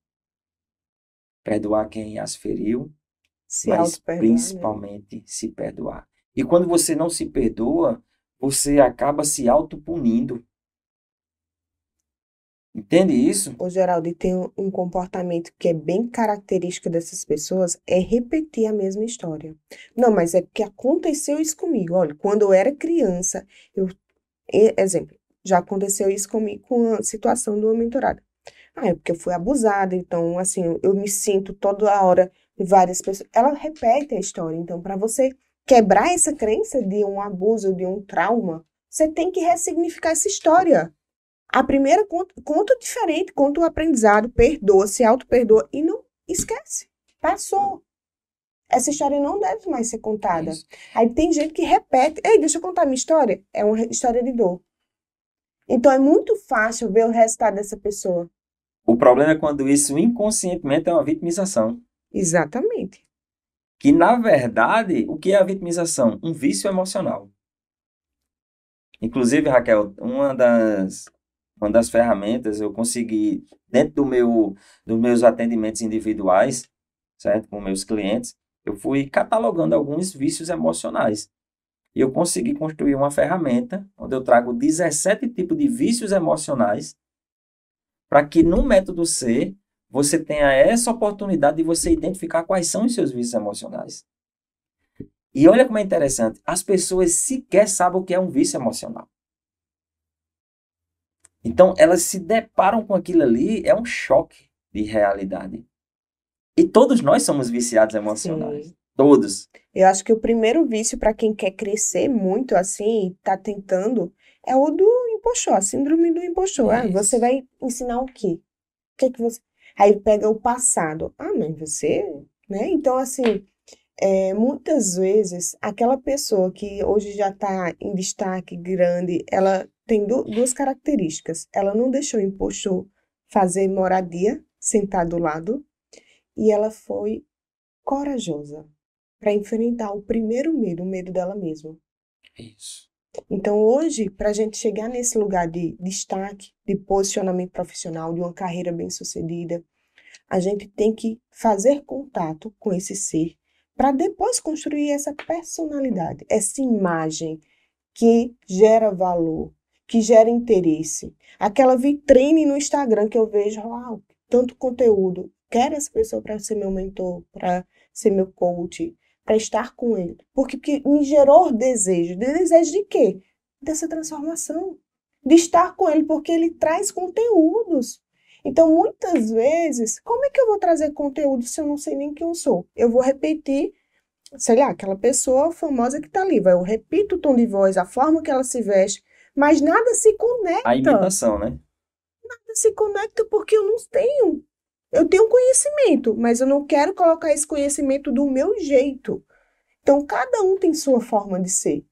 Perdoar quem as feriu, mas principalmente se perdoar. E quando você não se perdoa, você acaba se autopunindo. Entende isso? O Geraldo tem um comportamento que é bem característico dessas pessoas, é repetir a mesma história. Não, mas é porque aconteceu isso comigo. Olha, quando eu era criança, Exemplo, já aconteceu isso comigo com a situação do mentorado. É porque eu fui abusada, então, assim, eu me sinto toda hora de várias pessoas. Ela repete a história. Então, para você quebrar essa crença de um abuso, de um trauma, você tem que ressignificar essa história. A primeira conta diferente, conta o aprendizado, perdoa, se auto-perdoa e não esquece. Passou. Essa história não deve mais ser contada. Isso. Aí tem gente que repete. Ei, deixa eu contar minha história. É uma história de dor. Então é muito fácil ver o resultado dessa pessoa. O problema é quando isso inconscientemente é uma vitimização. Exatamente. Que, na verdade, o que é a vitimização? Um vício emocional. Inclusive, Raquel, uma das ferramentas eu consegui, dentro dos meus atendimentos individuais, certo? Com meus clientes, eu fui catalogando alguns vícios emocionais. E eu consegui construir uma ferramenta onde eu trago 17 tipos de vícios emocionais para que no método C você tenha essa oportunidade de você identificar quais são os seus vícios emocionais. E olha como é interessante, as pessoas sequer sabem o que é um vício emocional. Então, elas se deparam com aquilo ali, é um choque de realidade. E todos nós somos viciados emocionais. Sim. Todos. Eu acho que o primeiro vício para quem quer crescer muito assim, e tá tentando, é o do impostor, a síndrome do impostor. Ah, você Isso. vai ensinar o quê? O que é que você... Aí pega o passado. Ah, mas você... Né? Então, assim, muitas vezes, aquela pessoa que hoje já está em destaque grande, ela tem duas características. Ela não deixou o impostor fazer moradia, sentar do lado, e ela foi corajosa para enfrentar o primeiro medo, o medo dela mesma. Isso. Então, hoje, para a gente chegar nesse lugar de destaque, de posicionamento profissional, de uma carreira bem-sucedida, a gente tem que fazer contato com esse ser para depois construir essa personalidade, essa imagem que gera valor, que gera interesse. Aquela vitrine no Instagram que eu vejo, uau, tanto conteúdo. Quero essa pessoa para ser meu mentor, para ser meu coach, para estar com ele. Porque me gerou desejo. Desejo de quê? Dessa transformação. De estar com ele, porque ele traz conteúdos. Então, muitas vezes, como é que eu vou trazer conteúdo se eu não sei nem quem eu sou? Eu vou repetir, sei lá, aquela pessoa famosa que está ali. Eu repito o tom de voz, a forma que ela se veste, mas nada se conecta. A imitação, né? Nada se conecta porque eu não tenho. Eu tenho conhecimento, mas eu não quero colocar esse conhecimento do meu jeito. Então, cada um tem sua forma de ser.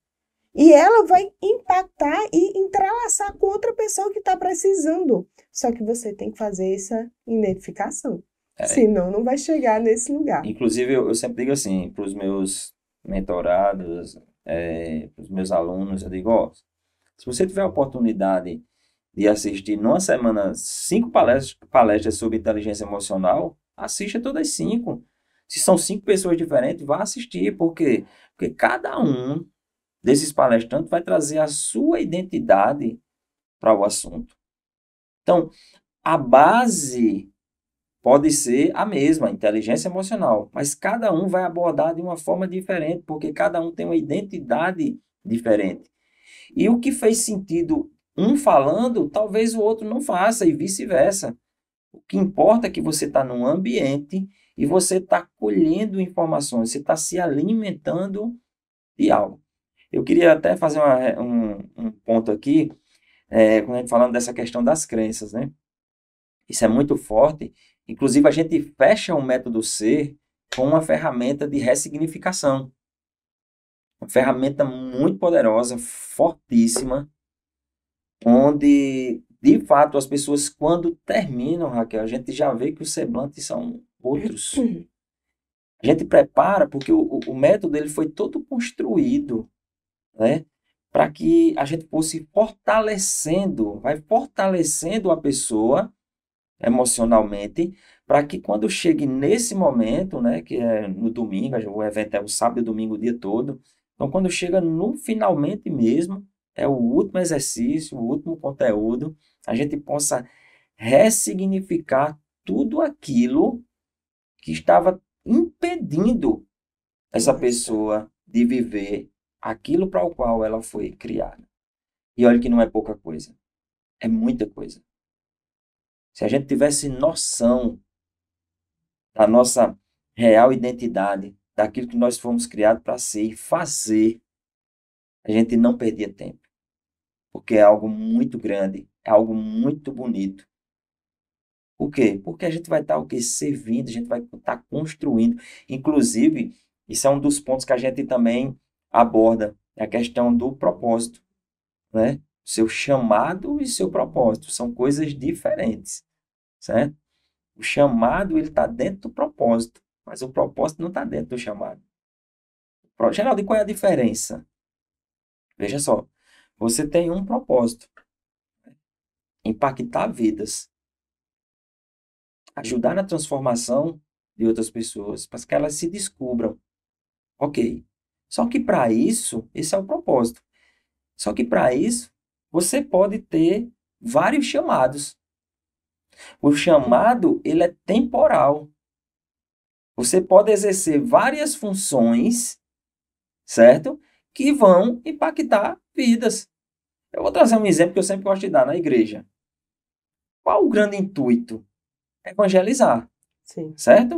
E ela vai impactar e entrelaçar com outra pessoa que está precisando. Só que você tem que fazer essa identificação. Senão, não vai chegar nesse lugar. Inclusive, eu sempre digo assim, para os meus mentorados, para os meus alunos, eu digo, ó, se você tiver a oportunidade de assistir numa semana 5 palestras sobre inteligência emocional, assista todas 5. Se são 5 pessoas diferentes, vá assistir. Por quê? Porque cada um desses palestrantes vai trazer a sua identidade para o assunto. Então, a base pode ser a mesma, inteligência emocional, mas cada um vai abordar de uma forma diferente, porque cada um tem uma identidade diferente. E o que fez sentido um falando, talvez o outro não faça, e vice-versa. O que importa é que você está num ambiente e você está colhendo informações, você está se alimentando de algo. Eu queria até fazer um ponto aqui, quando a gente falando dessa questão das crenças, né? Isso é muito forte. Inclusive, a gente fecha o método C com uma ferramenta de ressignificação. Uma ferramenta muito poderosa, fortíssima, onde, de fato, as pessoas, quando terminam, Raquel, a gente já vê que os semblantes são outros. A gente prepara, porque o método ele foi todo construído, né, para que a gente fosse fortalecendo, vai fortalecendo a pessoa emocionalmente, para que quando chegue nesse momento, né, que é no domingo, o evento é o sábado e domingo o dia todo, então quando chega no finalmente mesmo, é o último exercício, o último conteúdo, a gente possa ressignificar tudo aquilo que estava impedindo essa pessoa de viver aquilo para o qual ela foi criada. E olha que não é pouca coisa, é muita coisa. Se a gente tivesse noção da nossa real identidade, daquilo que nós fomos criados para ser e fazer, a gente não perdia tempo, porque é algo muito grande, é algo muito bonito. Por quê? Porque a gente vai estar o quê? Servindo, a gente vai estar construindo. Inclusive, isso é um dos pontos que a gente também aborda, é a questão do propósito, né? Seu chamado e seu propósito são coisas diferentes, certo? O chamado, ele está dentro do propósito, mas o propósito não está dentro do chamado. Geraldo, qual é a diferença? Veja só, você tem um propósito, impactar vidas, ajudar na transformação de outras pessoas, para que elas se descubram. Ok. Só que para isso, esse é o propósito. Só que para isso, você pode ter vários chamados. O chamado, ele é temporal. Você pode exercer várias funções, certo? Que vão impactar vidas. Eu vou trazer um exemplo que eu sempre gosto de dar na igreja. Qual o grande intuito? Evangelizar, Sim. certo?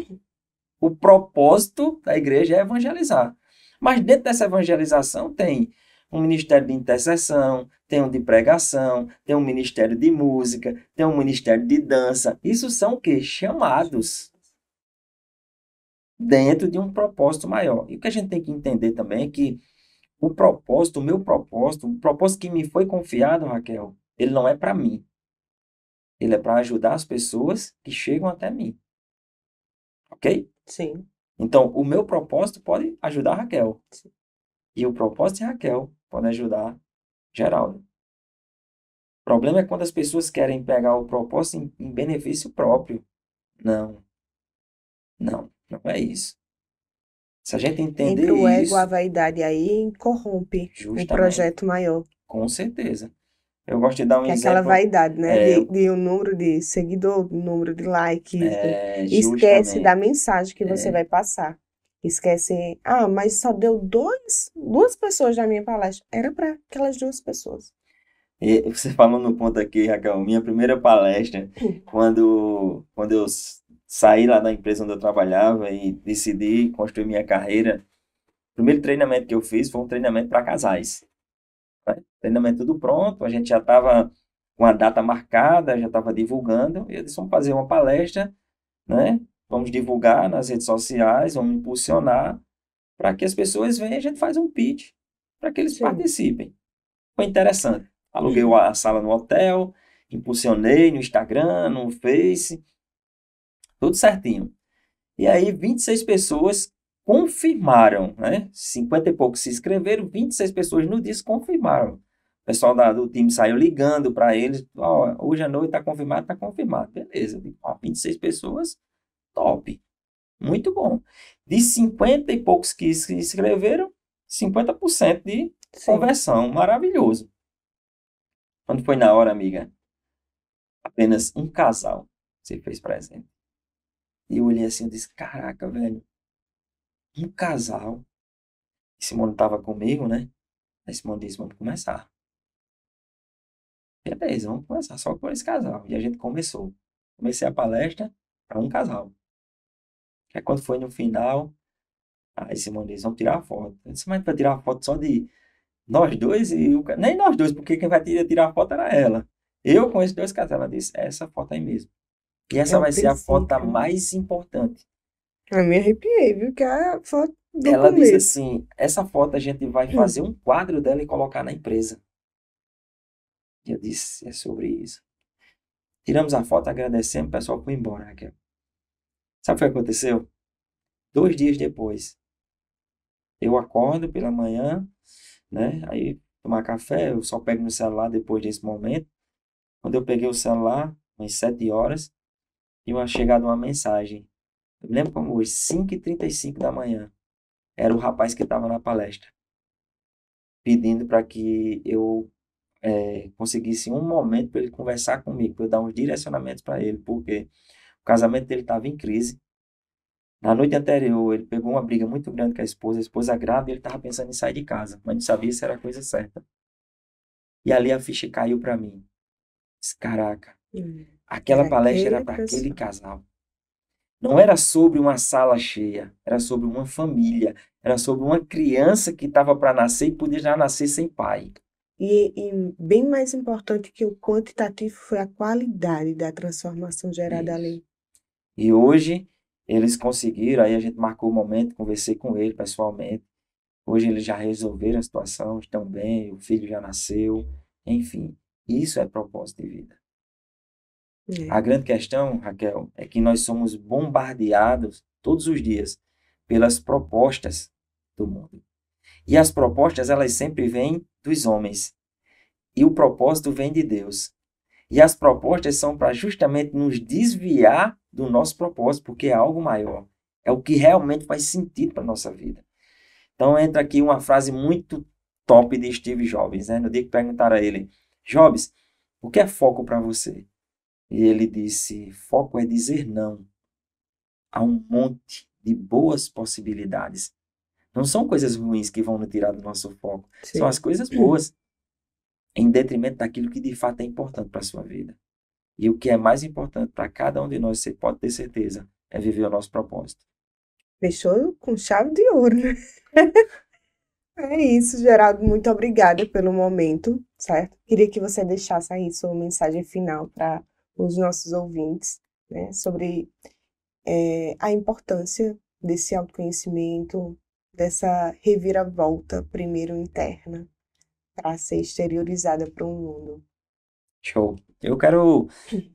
O propósito da igreja é evangelizar. Mas dentro dessa evangelização tem um ministério de intercessão, tem um de pregação, tem um ministério de música, tem um ministério de dança. Isso são o quê? Chamados dentro de um propósito maior. E o que a gente tem que entender também é que o propósito, o meu propósito, o propósito que me foi confiado, Raquel, ele não é para mim. Ele é para ajudar as pessoas que chegam até mim. Ok? Sim. Então, o meu propósito pode ajudar a Raquel. Sim. E o propósito de Raquel pode ajudar Geraldo. O problema é quando as pessoas querem pegar o propósito em benefício próprio. Não, não é isso. Se a gente entender Entra o ego, a isso, vaidade aí e corrompe o justamente, projeto maior. com certeza. Eu gosto de dar um Que é aquela exemplo, vaidade, né? De um número de seguidor, um número de likes. Esquece da justamente. mensagem que você vai passar. Esquece, mas só deu duas pessoas na minha palestra. Era para aquelas duas pessoas. E você falou no ponto aqui, Raquel, minha primeira palestra, quando eu saí lá da empresa onde eu trabalhava e decidi construir minha carreira, o primeiro treinamento que eu fiz foi um treinamento para casais. Né? Treinamento tudo pronto, a gente já estava com a data marcada, já estava divulgando, e eu disse, vamos fazer uma palestra, né? Vamos divulgar nas redes sociais, vamos impulsionar para que as pessoas venham, a gente faz um pitch para que eles Sim. participem. Foi interessante. Aluguei a sala no hotel, impulsionei no Instagram, no Face, tudo certinho. E aí 26 pessoas confirmaram, né? 50 e poucos se inscreveram, 26 pessoas no dia confirmaram. O pessoal do time saiu ligando para eles, hoje à noite está confirmado, está confirmado. Beleza, 26 pessoas, top, muito bom. De 50 e poucos que se inscreveram, 50% de Sim. conversão, maravilhoso. Quando foi na hora, amiga, apenas um casal se fez presente. E eu olhei assim e disse, caraca, velho, um casal. E Simone estava comigo, né? Aí Simone disse, vamos começar. Beleza, vamos começar só com esse casal. E a gente começou. Comecei a palestra para um casal. Aí quando foi no final, aí Simone disse, vamos tirar a foto. Eu disse, mas vai tirar a foto só de nós dois e o... Nem nós dois, porque quem vai tirar a foto era ela. Eu com esses dois casais. Ela disse, essa foto aí mesmo. E É essa o vai ser a foto princípio. mais importante. Eu me arrepiei, viu? Que é a foto do Ela disse começo. assim, essa foto a gente vai fazer um quadro dela e colocar na empresa. E eu disse, é sobre isso. Tiramos a foto, agradecemos, o pessoal foi embora, Raquel. Sabe o que aconteceu? 2 dias depois, eu acordo pela manhã, né? Aí tomar café, eu só pego no celular depois desse momento. Quando eu peguei o celular, umas 7 horas, tinha chegado uma mensagem. Eu me lembro como hoje, 5h35 da manhã. Era o rapaz que estava na palestra, pedindo para que eu conseguisse um momento para ele conversar comigo, para eu dar uns direcionamentos para ele, porque o casamento dele estava em crise. Na noite anterior, ele pegou uma briga muito grande com a esposa grávida, e ele estava pensando em sair de casa, mas não sabia se era a coisa certa. E ali a ficha caiu para mim. Disse, caraca, Hum. aquela Era palestra era aquele para aquele pessoal. casal. Não era sobre uma sala cheia, era sobre uma família, era sobre uma criança que estava para nascer e podia já nascer sem pai. E bem mais importante que o quantitativo foi a qualidade da transformação gerada Isso. ali. E hoje eles conseguiram, aí a gente marcou o momento, conversei com ele pessoalmente. Hoje eles já resolveram a situação, estão bem, o filho já nasceu, enfim, isso é propósito de vida. É. A grande questão, Raquel, é que nós somos bombardeados todos os dias pelas propostas do mundo. E as propostas, elas sempre vêm dos homens. E o propósito vem de Deus. E as propostas são para justamente nos desviar do nosso propósito, porque é algo maior. É o que realmente faz sentido para a nossa vida. Então entra aqui uma frase muito top de Steve Jobs, né? No dia que perguntaram a ele, Jobs, o que é foco para você? E ele disse, foco é dizer não a um monte de boas possibilidades. Não são coisas ruins que vão nos tirar do nosso foco, são as Sim. coisas boas, em detrimento daquilo que de fato é importante para a sua vida. E o que é mais importante para cada um de nós, você pode ter certeza, é viver o nosso propósito. Fechou com chave de ouro, né? É isso, Geraldo. Muito obrigada pelo momento, certo? Queria que você deixasse aí sua mensagem final para os nossos ouvintes, né? Sobre a importância desse autoconhecimento, dessa reviravolta, primeiro interna, para ser exteriorizada para o mundo. Show. Eu quero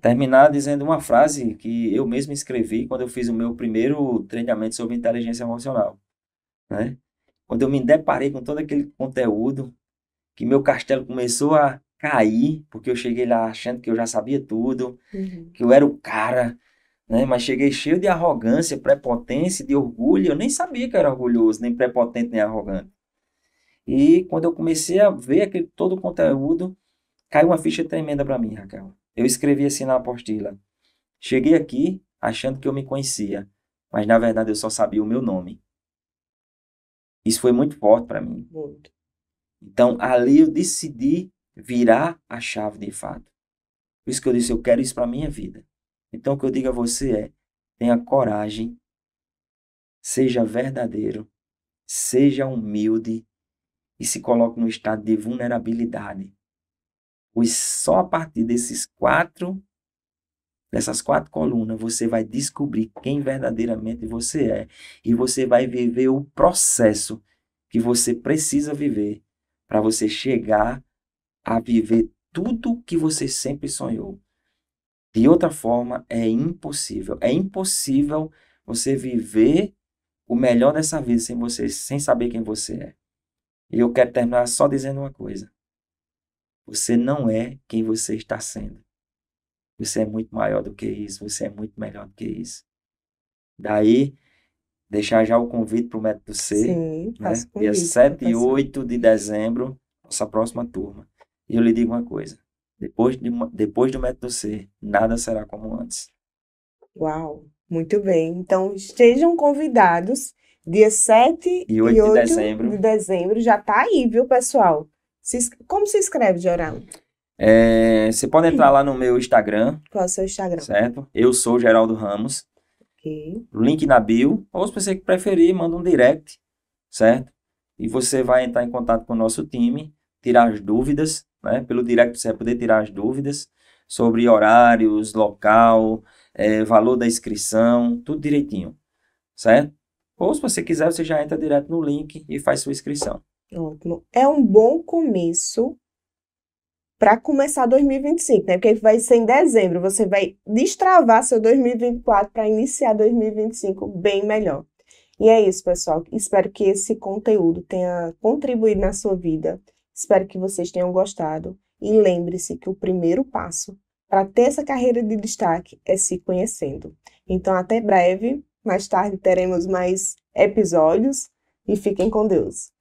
terminar dizendo uma frase que eu mesmo escrevi quando eu fiz o meu primeiro treinamento sobre inteligência emocional, né? Quando eu me deparei com todo aquele conteúdo, que meu castelo começou a cair, porque eu cheguei lá achando que eu já sabia tudo, Uhum. que eu era o cara, né? Mas cheguei cheio de arrogância, prepotência, de orgulho. Eu nem sabia que eu era orgulhoso, nem prepotente, nem arrogante. E quando eu comecei a ver aquele todo o conteúdo, caiu uma ficha tremenda para mim, Raquel. Eu escrevi assim na apostila. Cheguei aqui achando que eu me conhecia, mas na verdade eu só sabia o meu nome. Isso foi muito forte para mim. Muito. Então ali eu decidi virar a chave de fato. Por isso que eu disse, eu quero isso para minha vida. Então o que eu digo a você é, tenha coragem, seja verdadeiro, seja humilde e se coloque no estado de vulnerabilidade. Pois só a partir dessas quatro colunas, você vai descobrir quem verdadeiramente você é. E você vai viver o processo que você precisa viver para você chegar a viver tudo que você sempre sonhou. De outra forma, é impossível. É impossível você viver o melhor dessa vida sem saber quem você é. E eu quero terminar só dizendo uma coisa. Você não é quem você está sendo. Você é muito maior do que isso. Você é muito melhor do que isso. Daí, deixar já o convite para o Método C, Sim, né? faço Dia convite para 7 e passar. 8 de dezembro, nossa próxima turma. E eu lhe digo uma coisa. Depois do Método C, nada será como antes. Uau, muito bem. Então, estejam convidados, dia 7 E e 8 de 8 de dezembro, dezembro, já tá aí, viu, pessoal? Como se escreve, Geraldo? você pode entrar lá no meu Instagram, Qual é o seu Instagram? certo? Eu sou Geraldo Ramos. Ok. Link na bio. Ou se você preferir, manda um direct, certo? E você vai entrar em contato com o nosso time, tirar as dúvidas, né? Pelo direct você vai poder tirar as dúvidas sobre horários, local, valor da inscrição, tudo direitinho, certo? Ou se você quiser, você já entra direto no link e faz sua inscrição. Ótimo. É um bom começo para começar 2025, né? Porque vai ser em dezembro. Você vai destravar seu 2024 para iniciar 2025 bem melhor. E é isso, pessoal. Espero que esse conteúdo tenha contribuído na sua vida. Espero que vocês tenham gostado. E lembre-se que o primeiro passo para ter essa carreira de destaque é se conhecendo. Então, até breve. Mais tarde teremos mais episódios e fiquem com Deus.